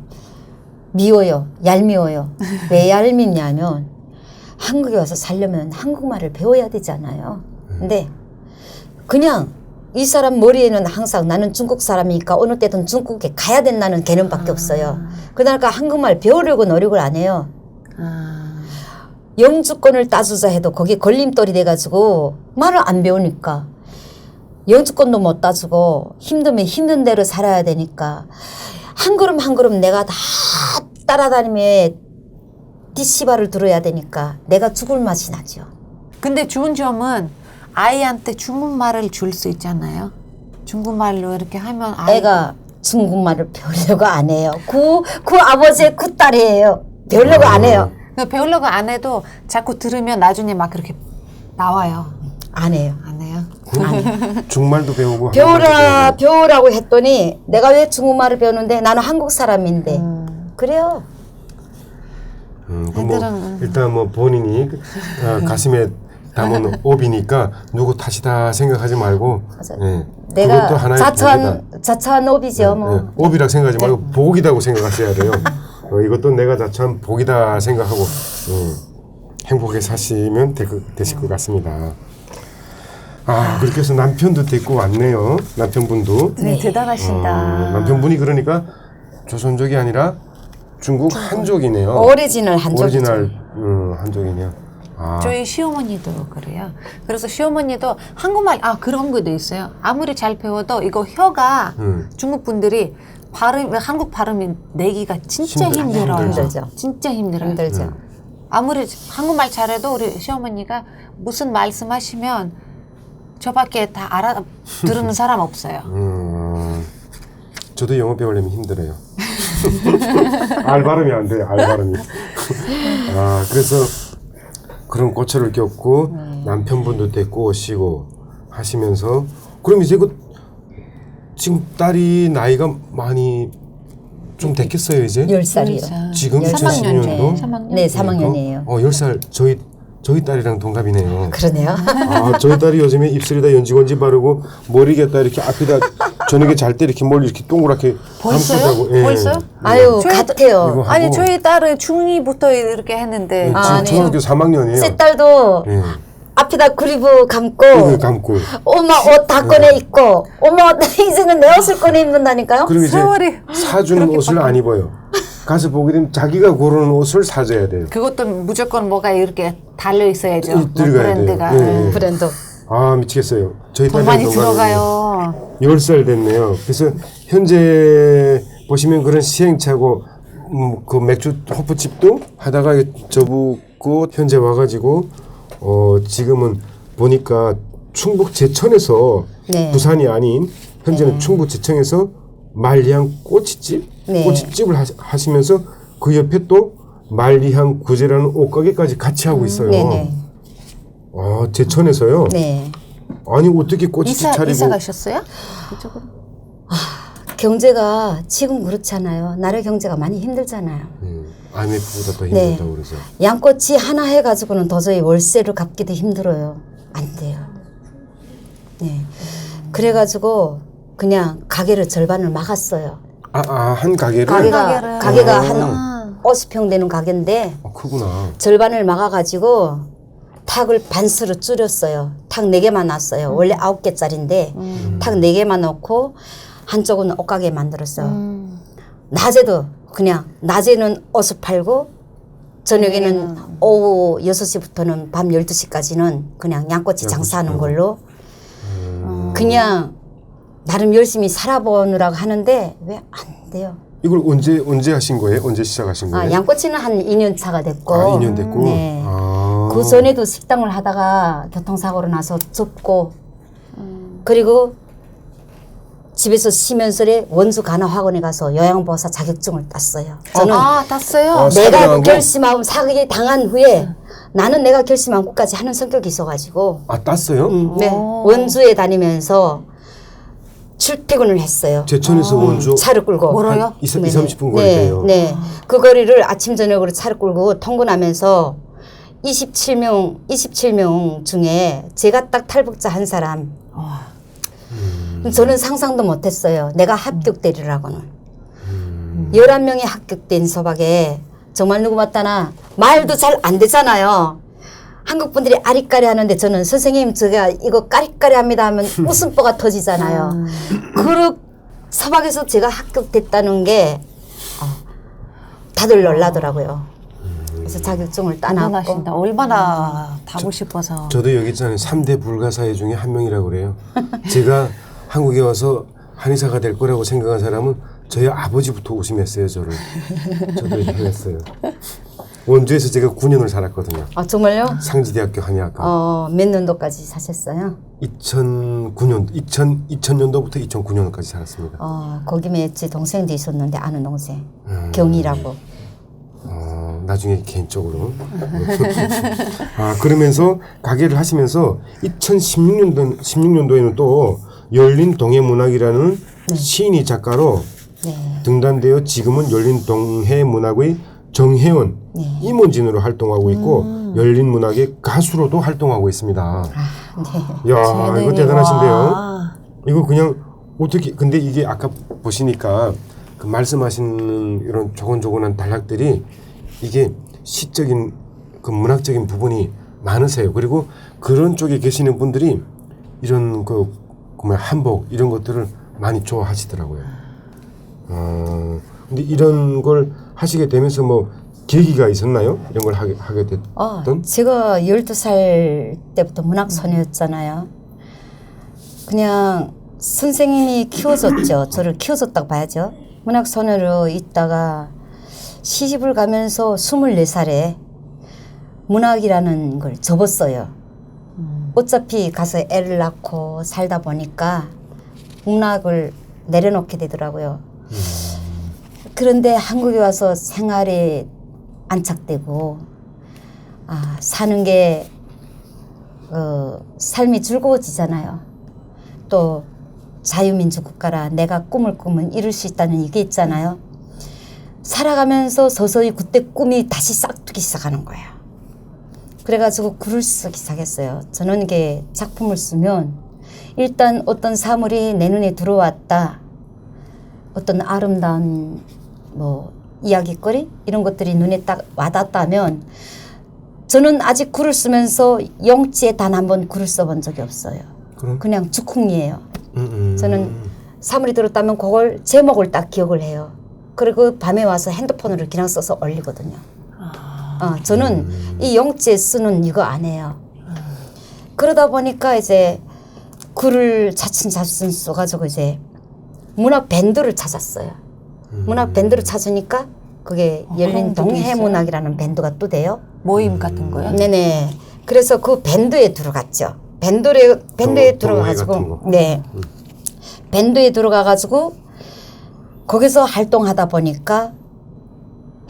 미워요. 얄미워요. 왜 얄밉냐면 한국에 와서 살려면 한국말을 배워야 되잖아요. 근데 그냥 이 사람 머리에는 항상 나는 중국 사람이니까 어느 때든 중국에 가야 된다는 개념밖에 없어요. 그러니까 한국말 배우려고 노력을 안 해요. 영주권을 따주자 해도 거기에 걸림돌이 돼가지고 말을 안 배우니까 영주권도 못 따주고 힘들면 힘든 대로 살아야 되니까 한 걸음 한 걸음 내가 다 따라다니며 뒷시바를 들어야 되니까 내가 죽을 맛이 나죠. 근데 좋은 점은 아이한테 중국말을 줄 수 있잖아요. 중국말로 이렇게 하면 애가 중국말을 배우려고 안 해요. 그 아버지의 그 딸이에요. 배우려고 안 해요. 배우려고 안 해도 자꾸 들으면 나중에 막 그렇게 나와요. 안 해요. 안 해요? 중말도 배우고 배우라고 했더니 내가 왜 중국말을 배우는데 나는 한국 사람인데 그래요. 그럼 뭐 일단 뭐 본인이 가슴에 담은 업이니까 누구 탓이다 생각하지 말고 내가 그것도 하나의 복이다. 자처한 업이죠. 뭐. 업이라고 생각하지 말고 복이라고 생각하셔야 돼요. 이것도 내가 자처한 복이다 생각하고 행복하게 사시면 되실 것 같습니다. 그렇게 해서 남편도 데리고 왔네요. 남편분도. 네, 대단하신다. 남편분이 그러니까 조선족이 아니라 중국 한족이네요. 오리지널 한족이죠. 오리지널 한족이네요. 저희 시어머니도 그래요. 그래서 시어머니도 한국말 그런 것도 있어요. 아무리 잘 배워도 이거 혀가 중국 분들이 한국 발음이 내기가 진짜 힘들어요. 힘들죠. 진짜 힘들어요. 힘들죠. 아무리 한국말 잘해도 우리 시어머니가 무슨 말씀하시면 저밖에 다 알아들은 사람 없어요. 저도 영어 배우려면 힘들어요. 알 발음이 안 돼요. 알 발음이. 그래서 그런 고초를 겪고 남편분도 데리고 오시고 하시면서 그럼 이제 지금 딸이 나이가 많이 좀 됐겠어요 이제? 10살이요. 지금 3학년도? 2012년도? 네, 3학년이에요. 10살 저희 딸이랑 동갑이네요. 그러네요. 저희 딸이 요즘에 입술에다 연지건지 바르고 머리에다 이렇게 앞에다 저녁에 잘 때 이렇게 머리 이렇게 동그랗게 벌써요? 감고 자고. 벌써요? 아유, 저희- 같아요. 이거 아니 하고. 저희 딸은 중2부터 이렇게 했는데 지금 아니에요. 초등학교 3학년이에요. 새 딸도 앞에다 그리브 감고 감고. 엄마 옷 다 꺼내 입고 엄마 이제는 내 옷을 꺼내 입는다니까요. 그럼 이제 세월이 사주는 옷을 안 입어요. 가서 보게 되면 자기가 고르는 옷을 사줘야 돼요. 그것도 무조건 뭐가 이렇게 달려 있어야죠. 뭐 들어가야 브랜드가. 돼요. 예. 브랜드. 미치겠어요. 저희 돈 딸이 많이 동갑이에요. 들어가요. 10살 됐네요. 그래서 현재 보시면 그런 시행착오 그 맥주 호프집도 하다가 접고 현재 와가지고 지금은 보니까 충북 제천에서 네. 부산이 아닌 현재는 충북 제천에서 말리향 꼬치집 네. 꼬치집을 하시면서 그 옆에 또 말리향 구제라는 옷가게까지 같이 하고 있어요. 네네. 제천에서요. 네. 아니 어떻게 꼬치집 차리고 이사 가셨어요? 이쪽으로? 경제가 지금 그렇잖아요. 나라 경제가 많이 힘들잖아요. IMF보다 더 네. 힘들다고 그러죠. 양꼬치 하나 해가지고는 도저히 월세를 갚기도 힘들어요. 안 돼요. 네. 그래가지고 그냥 가게를 절반을 막았어요. 한 가게를? 가게가 한 50평 되는 가게인데 크구나. 절반을 막아가지고 탁을 반스로 줄였어요. 탁 4개만 놨어요. 원래 9개짜리인데 탁 4개만 넣고 한쪽은 옷가게 만들었어요. 낮에도 그냥 낮에는 옷을 팔고 저녁에는 오후 6시부터는 밤 12시까지는 그냥 양꼬치 장사하는 걸로 그냥 나름 열심히 살아보느라고 하는데 왜 안 돼요? 이걸 언제 하신 거예요? 언제 시작하신 거예요? 양꼬치는 한 2년 차가 됐고 2년 됐고? 네. 아. 그 전에도 식당을 하다가 교통사고로 나서 접고 그리고 집에서 쉬면서 원주 간호학원에 가서 요양보호사 자격증을 땄어요. 저는 땄어요? 내가 사기당하고? 결심하고 사기 당한 후에 나는 내가 결심한 것까지 하는 성격이 있어가지고 땄어요? 네, 원주에 다니면서 출퇴근을 했어요. 제천에서 원주 차를 끌고. 멀어요? 한 30분 거리 네, 돼요. 네. 그 거리를 아침 저녁으로 차를 끌고 통근하면서 27명 중에 제가 딱 탈북자 한 사람. 저는 상상도 못했어요. 내가 합격되리라고는. 11명이 합격된 소박에 정말 누구 맞다나 말도 잘 안 되잖아요. 한국 분들이 아리까리 하는데 저는 선생님 제가 이거 까리까리 합니다 하면 웃음보가 터지잖아요. 그 소박에서 제가 합격됐다는 게 다들 놀라더라고요. 그래서 자격증을 따놨고. 대단하신다. 얼마나 타고 싶어서. 저도 여기 있잖아요. 3대 불가사의 중에 한 명이라고 그래요. 제가 한국에 와서 한의사가 될 거라고 생각한 사람은 저희 아버지부터 의심했어요. 저를. 저도 이렇게 했어요. 원주에서 제가 9년을 살았거든요. 아 정말요? 상지대학교 한의학과. 몇 년도까지 사셨어요? 2000년도부터 2009년까지 살았습니다. 거기 제 동생도 있었는데 아는 동생 경이라고. 나중에 개인적으로. 그러면서 가게를 하시면서 2016년도에는 또 열린 동해문학이라는 시인이 작가로 등단되어 지금은 열린 동해문학의 정혜원 임원진으로 활동하고 있고 열린 문학의 가수로도 활동하고 있습니다. 야, 이거 대단하신데요. 이거 그냥 어떻게 근데 이게 아까 보시니까 그 말씀하신 이런 조곤조곤한 단락들이 이게 시적인 그 문학적인 부분이 많으세요. 그리고 그런 쪽에 계시는 분들이 이런 그 한복 이런 것들을 많이 좋아하시더라고요. 근데 이런 걸 하시게 되면서 뭐 계기가 있었나요? 이런 걸 하게 됐던? 제가 12살 때부터 문학소녀였잖아요. 그냥 선생님이 키워줬죠. 저를 키워줬다고 봐야죠. 문학소녀로 있다가 시집을 가면서 24살에 문학이라는 걸 접었어요. 어차피 가서 애를 낳고 살다 보니까 문학을 내려놓게 되더라고요. 그런데 한국에 와서 생활에 안착되고 사는 게 삶이 즐거워지잖아요. 또 자유민주 국가라 내가 꿈을 꾸면 이룰 수 있다는 이게 있잖아요. 살아가면서 서서히 그때 꿈이 다시 싹트기 시작하는 거예요. 그래가지고 글을 쓰기 시작했어요. 저는 이게 작품을 쓰면 일단 어떤 사물이 내 눈에 들어왔다. 어떤 아름다운 이야기거리 이런 것들이 눈에 딱 와닿다면 저는 아직 글을 쓰면서 영지에 단 한 번 글을 써본 적이 없어요. 그냥 즉흥이에요. 저는 사물이 들었다면 그걸 제목을 딱 기억을 해요. 그리고 밤에 와서 핸드폰으로 그냥 써서 올리거든요. 저는 이 영지에 쓰는 이거 안 해요. 그러다 보니까 이제 글을 차츰 써가지고 이제 문학 밴드를 찾았어요. 문학 밴드를 찾으니까 그게 열린 동해문학이라는 밴드가 또 돼요. 모임 같은 거요? 네네. 그래서 그 밴드에 들어갔죠. 밴드에 들어가가지고 밴드에 들어가가지고 거기서 활동하다 보니까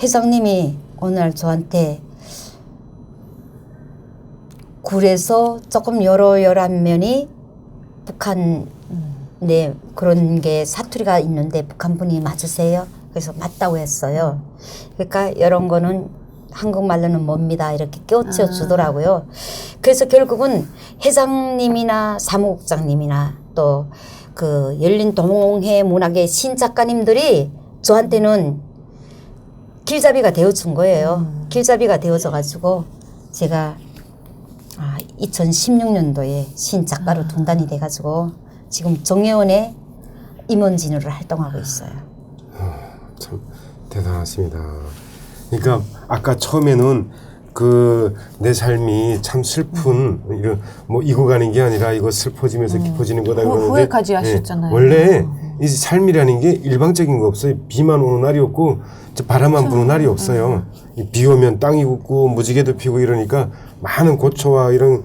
회장님이 어느 날 저한테 굴에서 조금 여러 면이 북한 네, 그런 게 사투리가 있는데 북한 분이 맞으세요? 그래서 맞다고 했어요. 그러니까 이런 거는 한국말로는 뭡니다. 이렇게 깨우쳐 주더라고요. 그래서 결국은 회장님이나 사무국장님이나 또 그 열린 동해 문학의 신작가님들이 저한테는 길잡이가 되어준 거예요. 길잡이가 되어져 가지고 제가 2016년도에 신작가로 등단이 돼가지고 지금 정예원의 임원진으로 활동하고 있어요. 참 대단하십니다. 그러니까 아까 처음에는 그 내 삶이 참 슬픈 이런 뭐 익어가는 게 아니라 이거 슬퍼지면서 깊어지는 거다 그러는데 후회까지 하셨잖아요. 원래 이 삶이라는 게 일방적인 거 없어요. 비만 오는 날이 없고 바람만 부는 날이 없어요. 비 오면 땅이 굳고 무지개도 피고 이러니까 많은 고초와 이런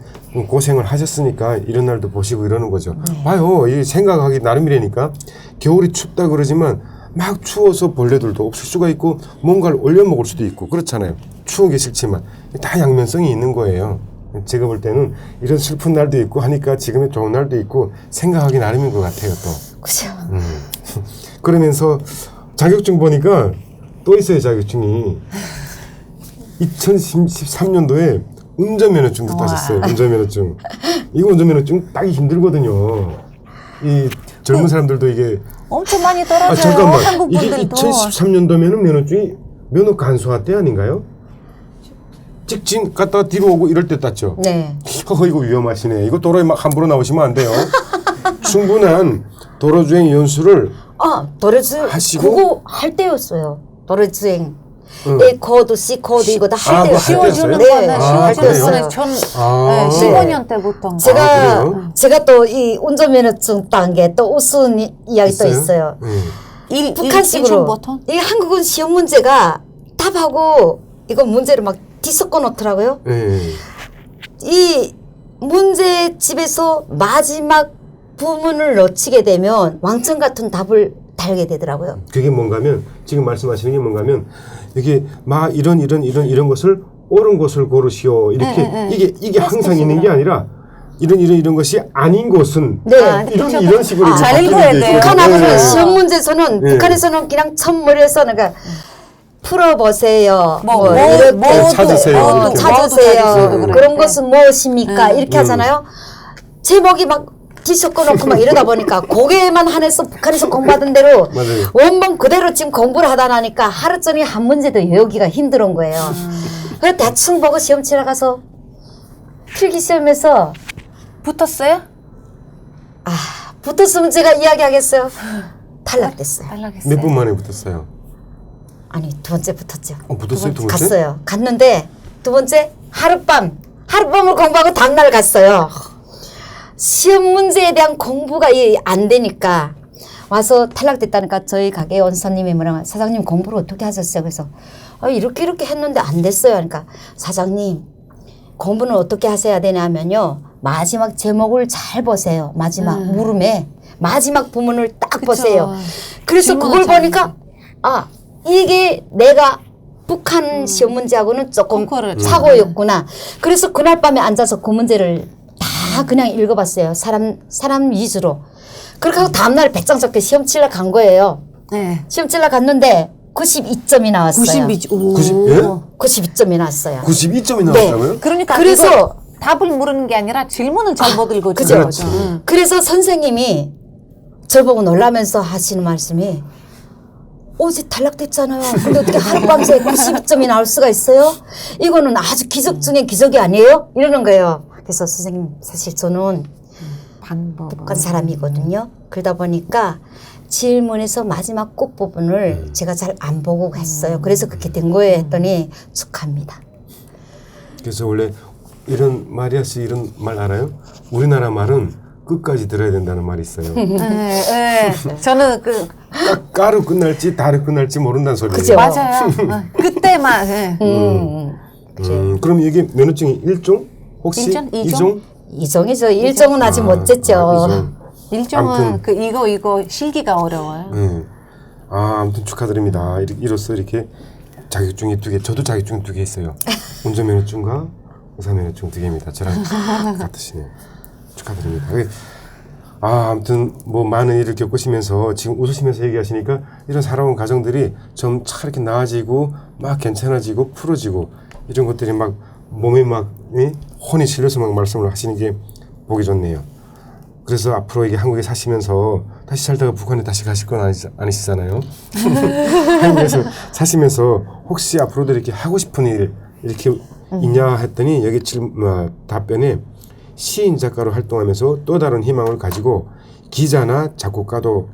고생을 하셨으니까 이런 날도 보시고 이러는 거죠. 봐요. 이 생각하기 나름이라니까. 겨울이 춥다 그러지만 막 추워서 벌레들도 없을 수가 있고 뭔가를 올려 먹을 수도 있고 그렇잖아요. 추운 게 싫지만 다 양면성이 있는 거예요. 제가 볼 때는 이런 슬픈 날도 있고 하니까 지금의 좋은 날도 있고 생각하기 나름인 것 같아요. 또. 그죠? 그러면서 자격증 보니까 또 있어요. 자격증이 2013년도에 운전면허증도 따셨어요. 운전면허증. 이거 운전면허증 따기 힘들거든요. 이 젊은 사람들도 이게 엄청 많이 떨어져요. 잠깐만. 한국 이게 분들도. 2013년도면은 면허증이 면허 간소화 때 아닌가요? 직진 갔다가 뒤로 오고 이럴 때 땄죠. 네. 허허 이거 위험하시네. 이거 도로에 막 함부로 나오시면 안 돼요. 충분한 도로주행 연수를 도로주행 하시고? 그거 할 때였어요. 도로주행. A 코드, C 코드 이거 다 할 그거 때였어요. 할 씌워주는 때였어요? 거는 아, 씌워주는 아. 15년 때부터. 제가 또 이 운전면허증 딴 게 또 우스운 이야기 또 있어요. 북한식으로 이 한국은 시험 문제가 답하고 이거 문제를 막 뒤섞어 놓더라고요. 이 문제집에서 마지막 부문을 놓치게 되면 왕천 같은 답을 달게 되더라고요. 그게 뭔가면 지금 말씀하시는 게 뭔가면 이게 막 이런 것을 옳은 것을 고르시오 이렇게 이게 항상 있는 게 아니라 이런 것이 아닌 것은 네. 이런 식으로 이렇게 잘 바뀌는 읽어야 게 돼요. 있거든요. 북한하고는 시험 문제에서는 네. 북한에서는 그냥 첫머리에서 내가 풀어보세요. 찾으세요. 뭐 이렇게. 찾으세요. 네. 그런 것은 무엇입니까? 이렇게 하잖아요. 제목이 막 뒤섞어 놓고 막 이러다 보니까 거기에만 한해서 북한에서 공부하던 대로 맞아요. 원본 그대로 지금 공부를 하다 나니까 하루 종일 한 문제도 외우기가 힘든 거예요. 그래서 대충 보고 시험 치러 가서 필기 시험에서 붙었어요? 붙었으면 제가 이야기하겠어요. 탈락됐어요. 탈락했어요. 몇 분 만에 붙었어요? 아니 두 번째 붙었죠. 붙었어요 두 번째? 갔어요. 갔는데 두 번째 하룻밤을 공부하고 다음날 갔어요. 시험 문제에 대한 공부가 안 되니까 와서 탈락됐다니까 저희 가게 온 손님이 뭐라고 사장님 공부를 어떻게 하셨어요? 그래서 이렇게 했는데 안 됐어요. 그러니까 사장님 공부는 어떻게 하셔야 되냐면요. 마지막 제목을 잘 보세요. 마지막 물음에 마지막 부문을 딱 보세요. 그래서 그걸 보니까 이게 내가 북한 시험 문제하고는 조금 사고였구나. 그래서 그날 밤에 앉아서 그 문제를 다 그냥 읽어봤어요. 사람 위주로. 그렇게 하고 다음날 배짱 적게 시험 치러 간 거예요. 네. 시험 치러 갔는데 92점이 나왔어요. 92점이 나왔어요. 92점이 나왔다고요? 그러니까 그래서 이거 답을 물으는 게 아니라 질문을 잘 못 읽어주는 그죠? 거죠. 그래서 선생님이 저보고 놀라면서 하시는 말씀이 어제 탈락됐잖아요. 근데 어떻게 하룻밤새 92점이 나올 수가 있어요? 이거는 아주 기적 중에 기적이 아니에요? 이러는 거예요. 그래서 선생님 사실 저는 북한 사람이거든요. 그러다 보니까 질문에서 마지막 끝 부분을 제가 잘 안 보고 했어요. 그래서 그렇게 된 거예요 했더니 축하합니다. 그래서 원래 이런 마리아씨 이런 말 알아요? 우리나라 말은 끝까지 들어야 된다는 말이 있어요. 네. 저는 까로 끝날지 다로 끝날지 모른다는 소리예요. 그죠? 맞아요. 그때만. 네. 그럼 이게 면허증이 1종? 혹시 일종? 2종? 이종이죠. 일종은 아직 못 쟀죠. 일종은 이거 실기가 어려워요. 아무튼 축하드립니다. 이로써 이렇게 자격증이 2개, 저도 자격증 2개 있어요. 운전면허증과 의사면허증 2개입니다. 저랑 같으시네요. 축하드립니다. 아무튼 뭐 많은 일을 겪으시면서 지금 웃으시면서 얘기하시니까 이런 살아온 가정들이 좀 차 이렇게 나아지고 막 괜찮아지고 풀어지고 이런 것들이 막 몸에 막 혼이 실려서 막 말씀을 하시는 게 보기 좋네요. 그래서 앞으로 이게 한국에 사시면서 다시 살다가 북한에 다시 가실 건 아니시잖아요. 한국에서 사시면서 혹시 앞으로도 이렇게 하고 싶은 일 이렇게 있냐 했더니 여기 답변에 시인 작가로 활동하면서 또 다른 희망을 가지고 기자나 작곡가도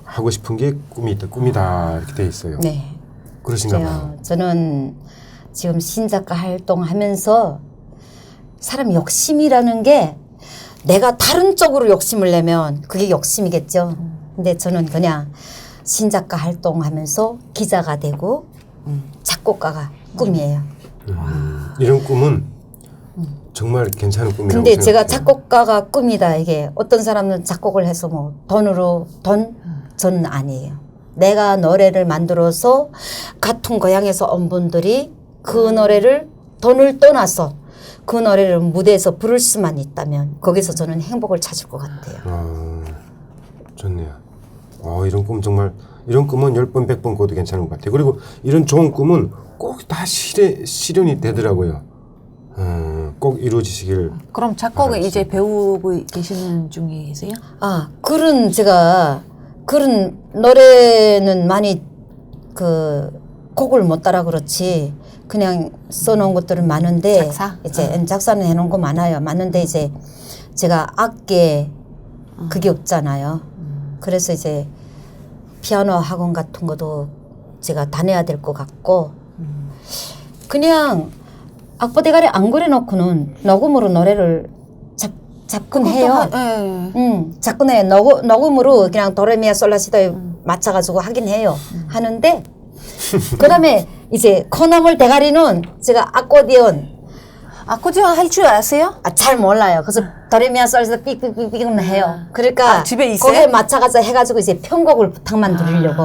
하고 싶은 게 꿈이다 이렇게 돼 있어요. 네. 그러신가 봐요. 저는 지금 신작가 활동하면서 사람 욕심이라는 게 내가 다른 쪽으로 욕심을 내면 그게 욕심이겠죠. 근데 저는 그냥 신작가 활동하면서 기자가 되고 작곡가가 꿈이에요. 이런 꿈은 정말 괜찮은 꿈이라고 근데 생각해요. 제가 작곡가가 꿈이다. 이게 어떤 사람은 작곡을 해서 뭐 저는 아니에요. 내가 노래를 만들어서 같은 고향에서 온 분들이 그 노래를 돈을 떠나서 그 노래를 무대에서 부를 수만 있다면 거기서 저는 행복을 찾을 것 같아요. 좋네요. 이런 꿈 정말 이런 꿈은 10번 100번 꿔도 괜찮은 것 같아요. 그리고 이런 좋은 꿈은 꼭 다 실현이 되더라고요. 꼭 이루어지시길. 그럼 작곡을 바라겠습니다. 이제 배우고 계시는 중이세요? 제가 그런 노래는 많이 곡을 못 따라 그렇지 그냥 써놓은 것들은 많은데 작사? 이제 작사는 해놓은 거 많은데 이제 제가 악기에 그게 없잖아요. 그래서 이제 피아노 학원 같은 것도 제가 다녀야 될 것 같고 그냥 악보 대가리 안 그려놓고는 녹음으로 노래를 잡곤 해요. 잡곤 해요. 녹음으로 그냥 도레미아 솔라시도에 맞춰가지고 하긴 해요. 하는데 그다음에 이제 콩나물 대가리는 제가 아코디언 할 줄 아세요? 잘 몰라요. 그래서 도레미아 솔라시도 삑삑삑삑은 해요. 그러니까 집에 있어요? 거기에 맞춰가지고 해가지고 이제 편곡을 부탁만 드리려고.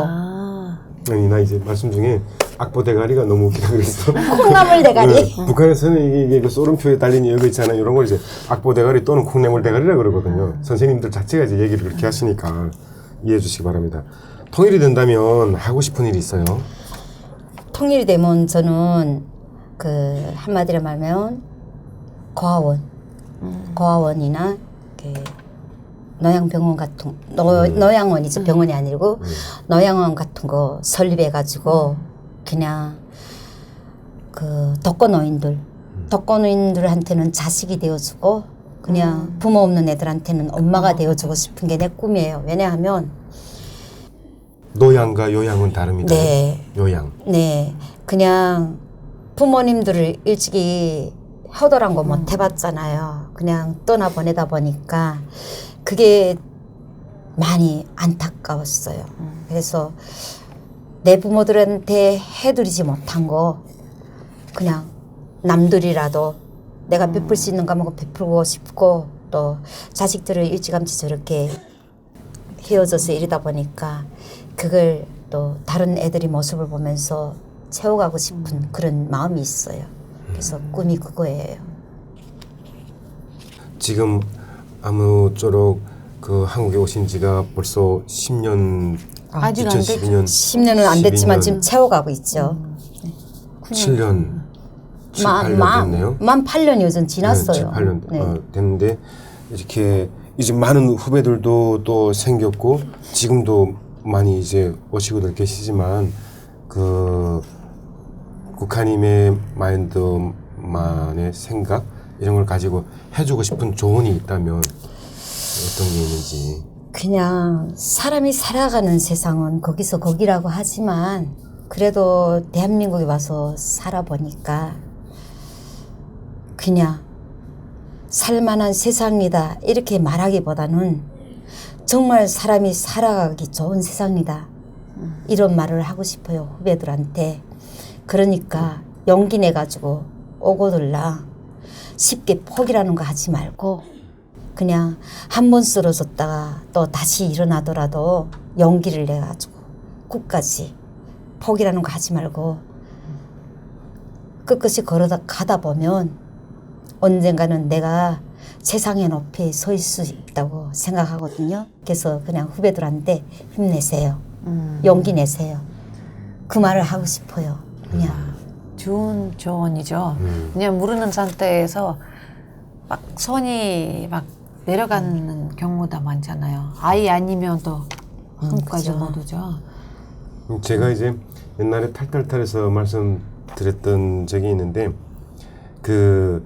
아니 나 이제 말씀 중에 악보 대가리가 너무 웃기다 그랬어. 콩나물 대가리. 북한에서는 이게 그 쏘름표에 달린 이거 있잖아요. 이런 걸 이제 악보 대가리 또는 콩나물 대가리라 그러거든요. 선생님들 자체가 이제 얘기를 그렇게 하시니까 이해해 주시기 바랍니다. 통일이 된다면 하고 싶은 일이 있어요? 통일이 되면 저는 한마디로 말하면 고아원이나 노양병원 같은 노양원이죠. 병원이 아니고 노양원 같은 거 설립해가지고 그냥 독거노인들한테는 자식이 되어주고 그냥 부모 없는 애들한테는 엄마가 되어주고 싶은 게 내 꿈이에요. 왜냐하면 노양과 요양은 다릅니다. 네. 요양. 네, 그냥 부모님들을 일찍이 효도란 거 못 해봤잖아요. 그냥 떠나보내다 보니까 그게 많이 안타까웠어요. 그래서 내 부모들한테 해드리지 못한 거 그냥 남들이라도 내가 베풀 수 있는 과목을 베풀고 싶고 또 자식들을 일찌감치 저렇게 헤어져서 이러다 보니까 그걸 또 다른 애들이 모습을 보면서 채워가고 싶은 그런 마음이 있어요. 그래서 꿈이 그거예요. 지금 아무쪼록 한국에 오신 지가 벌써 10년 아직 안 됐죠. 2012년 10년은 안 됐지만 12년, 지금 채워가고 있죠. 7년 7, 8년 됐네요. 만 8년 요즘 지났어요. 7, 8년 네. 됐는데 이렇게 이제 많은 후배들도 또 생겼고 지금도 많이 이제 오시고들 계시지만 국가님의 마인드만의 생각 이런 걸 가지고 해주고 싶은 조언이 있다면 어떤 게 있는지. 그냥 사람이 살아가는 세상은 거기서 거기라고 하지만 그래도 대한민국에 와서 살아보니까 그냥 살만한 세상이다 이렇게 말하기보다는 정말 사람이 살아가기 좋은 세상이다 이런 말을 하고 싶어요, 후배들한테. 그러니까 용기 내가지고 오고들라 쉽게 포기라는 거 하지 말고 그냥 한 번 쓰러졌다가 또 다시 일어나더라도 용기를 내가지고 끝까지 포기라는 거 하지 말고 끝끝이 걸어가다 보면 언젠가는 내가 세상의 높이 서 있을 수 있다고 생각하거든요. 그래서 그냥 후배들한테 힘내세요. 용기 내세요. 그 말을 하고 싶어요. 그냥. 좋은 조언이죠. 그냥 모르는 상태에서 막 손이 막 내려가는 경우가 많잖아요. 아이 아니면 또 한국까지 그죠. 못 오죠. 제가 이제 옛날에 탈탈탈에서 말씀드렸던 적이 있는데 그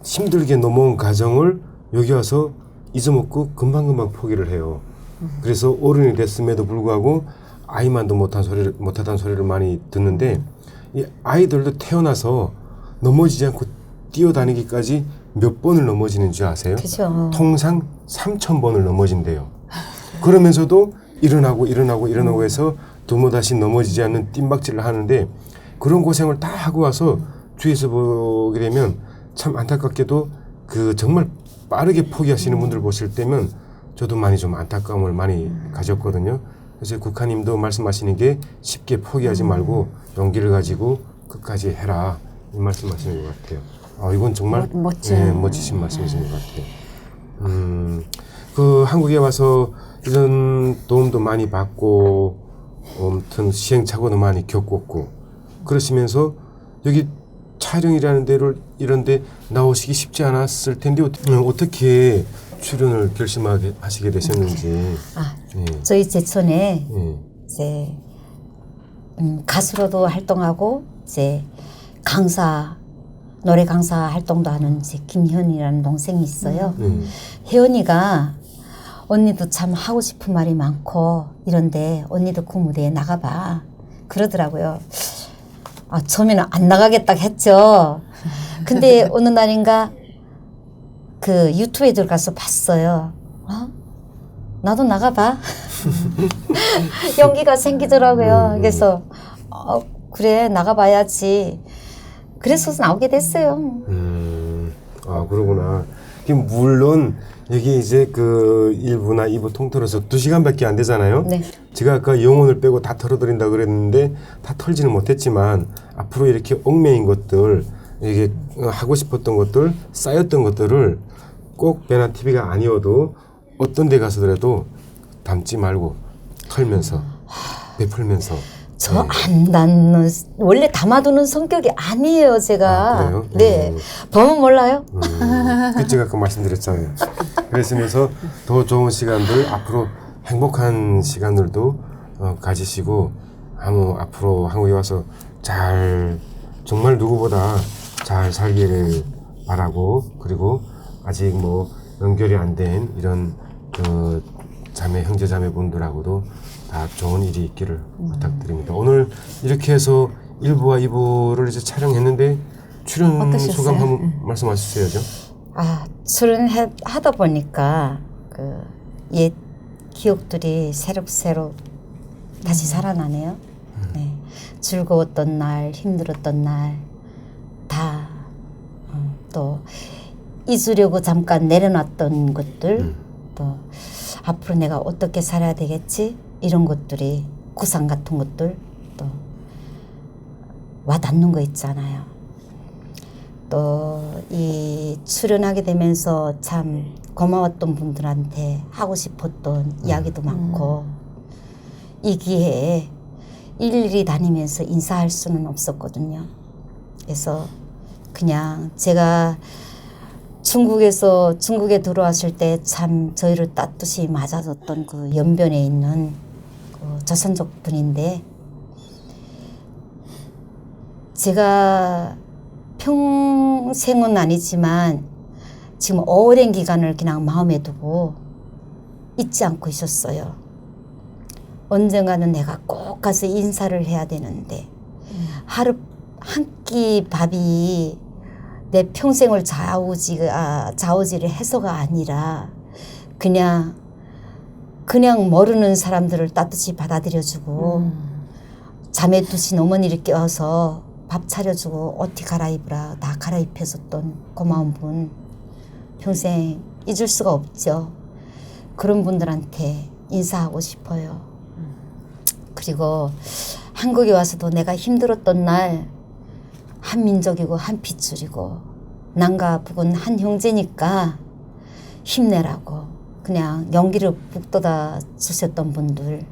힘들게 넘어온 가정을 여기 와서 잊어먹고 금방금방 포기를 해요. 그래서 어른이 됐음에도 불구하고 아이만도 못하다는 소리를 많이 듣는데 이 아이들도 태어나서 넘어지지 않고 뛰어다니기까지 몇 번을 넘어지는 줄 아세요? 그죠. 통상 3,000번을 넘어진대요. 그러면서도 일어나고 해서 도무다시 넘어지지 않는 뜀박질을 하는데 그런 고생을 다 하고 와서 주위에서 보게 되면 참 안타깝게도 그 정말 빠르게 포기하시는 분들 보실 때면 저도 많이 좀 안타까움을 많이 가졌거든요. 그래서 국화님도 말씀하시는 게 쉽게 포기하지 말고 용기를 가지고 끝까지 해라 이 말씀하시는 것 같아요. 이건 정말 멋지신 말씀이신 것 같아요. 그 한국에 와서 이런 도움도 많이 받고 아무튼 시행착오도 많이 겪었고 그러시면서 여기 촬영이라는 데를 이런데 나오시기 쉽지 않았을 텐데 어떻게 출연을 결심하시게 되셨는지. 저희 제천에 이제 가수로도 활동하고 이제 노래 강사 활동도 하는 이제 김현이라는 동생이 있어요. 혜연이가 언니도 참 하고 싶은 말이 많고 이런데 언니도 그 무대에 나가봐 그러더라고요. 처음에는 안 나가겠다 했죠. 근데 어느 날인가 그 유튜브에 들어가서 봤어요. 나도 나가봐. 용기가 생기더라고요. 그래서 그래 나가봐야지. 그래서 나오게 됐어요. 그러구나. 물론 여기 이제 그 1부나 2부 통틀어서 2시간밖에 안 되잖아요. 네. 제가 아까 영혼을 빼고 다 털어드린다 그랬는데 다 털지는 못했지만 앞으로 이렇게 얽매인 것들 이게 하고 싶었던 것들 쌓였던 것들을 꼭 배나 TV가 아니어도 어떤 데 가서라도 담지 말고 털면서 베풀면서 저 안 담는 원래 담아두는 성격이 아니에요 제가. 그래요? 네. 보면 몰라요. 제가 아까 말씀드렸잖아요. 그랬으면서 더 좋은 시간들 앞으로 행복한 시간들도 가지시고 앞으로 한국에 와서 잘 정말 누구보다 잘 살기를 바라고 그리고 아직 뭐 연결이 안 된 이런 그 형제 자매 분들하고도 다 좋은 일이 있기를 부탁드립니다. 오늘 이렇게 해서 1부와 2부를 이제 촬영했는데 출연 어떠셨어요? 소감 한번 말씀하셔야죠. 출연하다 보니까 그 옛 기억들이 새록새록 다시 살아나네요. 네. 즐거웠던 날, 힘들었던 날 다 또 잊으려고 잠깐 내려놨던 것들 또 앞으로 내가 어떻게 살아야 되겠지 이런 것들이 구상 같은 것들 또 와닿는 거 있잖아요. 또 이 출연하게 되면서 참 고마웠던 분들한테 하고 싶었던 이야기도 많고 이 기회에 일일이 다니면서 인사할 수는 없었거든요. 그래서 그냥 제가 중국에 들어왔을 때 참 저희를 따뜻이 맞아줬던 그 연변에 있는 그 조선족 분인데 제가 평생은 아니지만 지금 오랜 기간을 그냥 마음에 두고 잊지 않고 있었어요. 언젠가는 내가 꼭 가서 인사를 해야 되는데 하루 한 끼 밥이 내 평생을 좌우지를 해서가 아니라 그냥 모르는 사람들을 따뜻이 받아들여주고 잠에 드신 어머니를 깨워서 밥 차려주고 옷이 갈아입으라 다 갈아입혀줬던 고마운 분 평생 잊을 수가 없죠. 그런 분들한테 인사하고 싶어요. 그리고 한국에 와서도 내가 힘들었던 날 한 민족이고 한 핏줄이고 남과 북은 한 형제니까 힘내라고 그냥 용기를 북돋아 주셨던 분들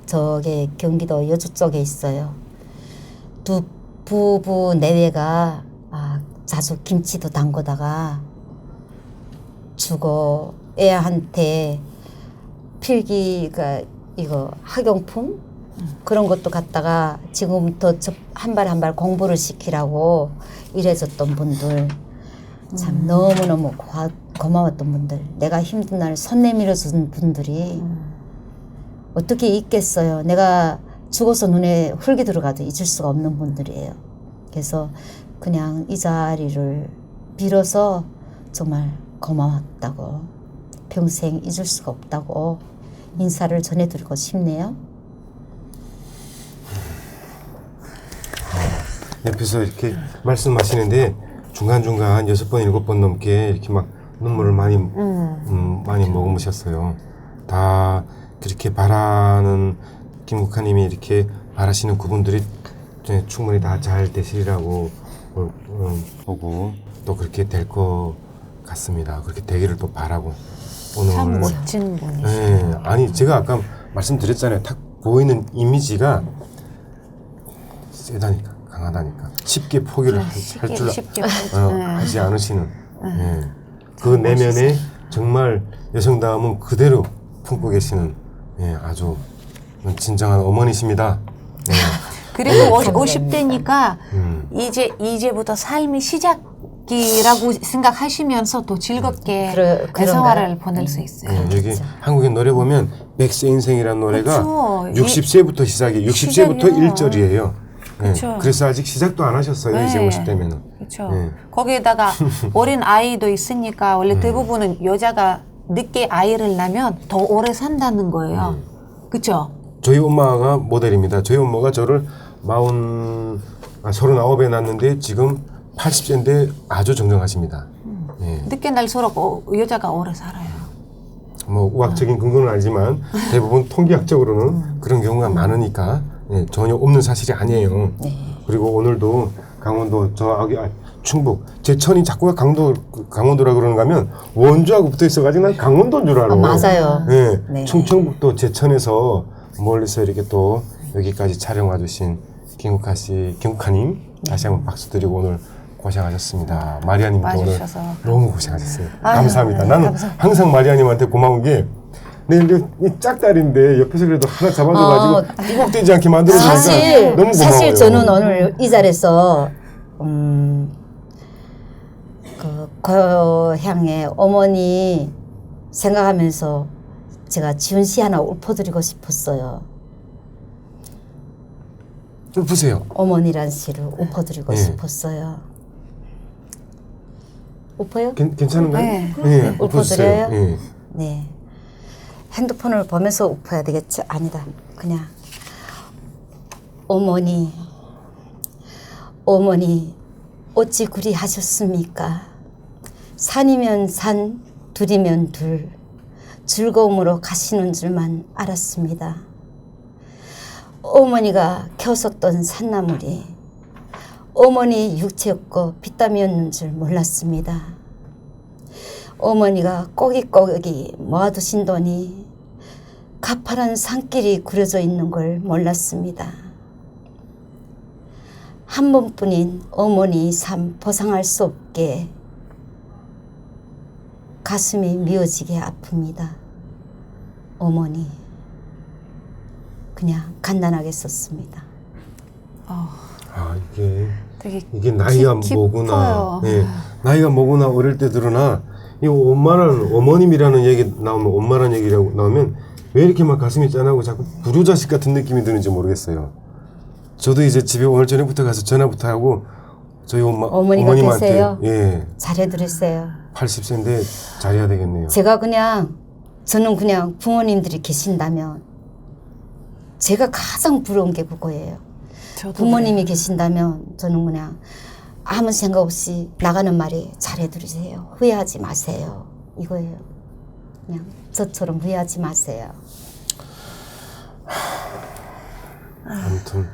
저게 경기도 여주 쪽에 있어요. 두 부부 내외가 자주 김치도 담그다가 주고 애한테 필기가 이거 학용품 그런 것도 갖다가 지금부터 한 발 한 발 공부를 시키라고 일해줬던 분들 참 너무너무 고마웠던 분들 내가 힘든 날 손 내밀어 준 분들이 어떻게 있겠어요. 내가 죽어서 눈에 흙이 들어가도 잊을 수가 없는 분들이에요. 그래서 그냥 이 자리를 빌어서 정말 고마웠다고 평생 잊을 수가 없다고 인사를 전해드리고 싶네요. 옆에서 이렇게 말씀하시는데 중간중간 6번, 7번 넘게 이렇게 막 눈물을 많이 머금으셨어요. 다 그렇게 바라는 김국화님이 이렇게 바라시는 그분들이 충분히 다 잘 되시리라고 보고 또 그렇게 될 것 같습니다. 그렇게 되기를 또 바라고 오늘 참 멋진 분이시죠. 네, 아니 제가 아까 말씀드렸잖아요. 딱 보이는 이미지가 세다니까 강하다니까 쉽게 포기를 할 줄 하지 않으시는 그 내면에 정말 여성다움은 그대로 품고 계시는 아주 진정한 어머니십니다. 네. 그리고 50대니까 이제부터 삶이 시작이라고 생각하시면서 더 즐겁게 그 생활을 보낼 수 있어요. 여기 한국의 노래 보면 100세 인생이라는 노래가 그쵸. 60세부터 시작이 60세부터 시작이에요. 1절이에요. 그쵸. 그래서 아직 시작도 안 하셨어요. 네. 이제 50대면은. 그렇죠. 거기에다가 어린 아이도 있으니까 원래 대부분은 여자가 늦게 아이를 낳으면 더 오래 산다는 거예요. 그렇죠? 저희 엄마가 모델입니다. 저희 엄마가 저를 39에 낳았는데 지금 80세인데 아주 정정하십니다. 늦게 날수록 여자가 오래 살아요. 뭐 의학적인 근거는 알지만 대부분 통계학적으로는 그런 경우가 많으니까 전혀 없는 사실이 아니에요. 그리고 오늘도 강원도 충북 제천이 자꾸 강원도라 그러는가 하면 원주하고 붙어 있어가지고 난 강원도인 줄 알아. 맞아요. 네. 충청북도 제천에서 멀리서 이렇게 또 여기까지 촬영 와주신 김국화님 다시 한번 박수 드리고 오늘 고생하셨습니다. 마리아님도 오늘 와주셔서. 너무 고생하셨어요. 아유, 감사합니다. 네, 나는 감사합니다. 항상 마리아님한테 고마운 게 내 이 짝다리인데 옆에서 그래도 하나 잡아줘가지고 뚜벅대지 않게 만들어주니까 너무 고마워요. 사실 저는 오늘 이 자리에서 그 고향의 어머니 생각하면서 제가 지훈 씨 하나 읊어드리고 싶었어요. 좀 보세요. 어머니란 시를 읊어드리고 네. 싶었어요. 읊어요? 괜찮은가요? 네. 네, 읊어드려요? 네. 네. 핸드폰을 보면서 읊어야 되겠죠? 아니다. 그냥 어머니 어찌 그리 하셨습니까? 산이면 산, 둘이면 둘, 즐거움으로 가시는 줄만 알았습니다. 어머니가 켜섰던 산나물이 어머니 육체였고 빗땀이었는 줄 몰랐습니다. 어머니가 꼬깃꼬깃 모아두신 돈이 가파른 산길이 그려져 있는 걸 몰랐습니다. 한 번뿐인 어머니 삶 보상할 수 없게 가슴이 미어지게 아픕니다. 어머니 그냥 간단하게 썼습니다. 되게 이게 나이가 깊어요. 뭐구나. 나이가 뭐구나 어릴 때 들으나 이 엄마라는 어머님이라는 얘기 나오면 엄마라는 얘기라고 나오면 왜 이렇게 막 가슴이 짠하고 자꾸 불효자식 같은 느낌이 드는지 모르겠어요. 저도 이제 집에 오늘 저녁부터 가서 전화부터 하고 저희 어머니가 어머님한테 계세요? 잘해드렸어요. 80세인데 잘해야 되겠네요. 저는 그냥 부모님들이 계신다면 제가 가장 부러운 게 그거예요. 부모님이 계신다면 저는 그냥 아무 생각 없이 나가는 말이 잘해드리세요. 후회하지 마세요. 이거예요. 그냥 저처럼 후회하지 마세요. 아무튼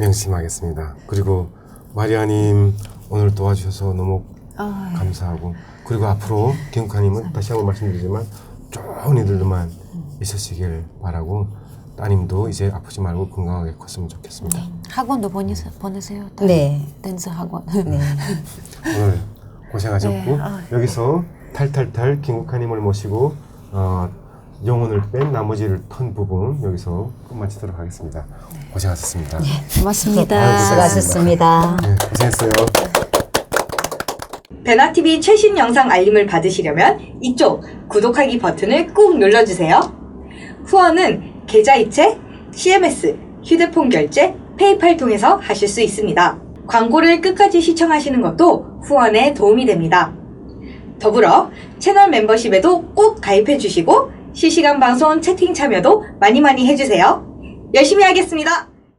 명심하겠습니다. 그리고 마리아님 오늘 도와주셔서 너무 감사하고 그리고 앞으로 김국환님은 다시 한번 말씀드리지만 좋은 이들만 있으시길 바라고 따님도 이제 아프지 말고 건강하게 컸으면 좋겠습니다. 학원도 보내세요. 네. 댄스 학원. 네. 오늘 고생하셨고 네, 여기서 탈탈탈 김국환님을 모시고 영혼을 뺀 나머지를 턴 부분 여기서 끝마치도록 하겠습니다. 고생하셨습니다. 고맙습니다. 수고하셨습니다. 네, 고생했어요. 베나TV 최신 영상 알림을 받으시려면 이쪽 구독하기 버튼을 꾹 눌러주세요. 후원은 계좌이체, CMS, 휴대폰 결제, 페이팔 통해서 하실 수 있습니다. 광고를 끝까지 시청하시는 것도 후원에 도움이 됩니다. 더불어 채널 멤버십에도 꼭 가입해 주시고 실시간 방송 채팅 참여도 많이 해주세요. 열심히 하겠습니다.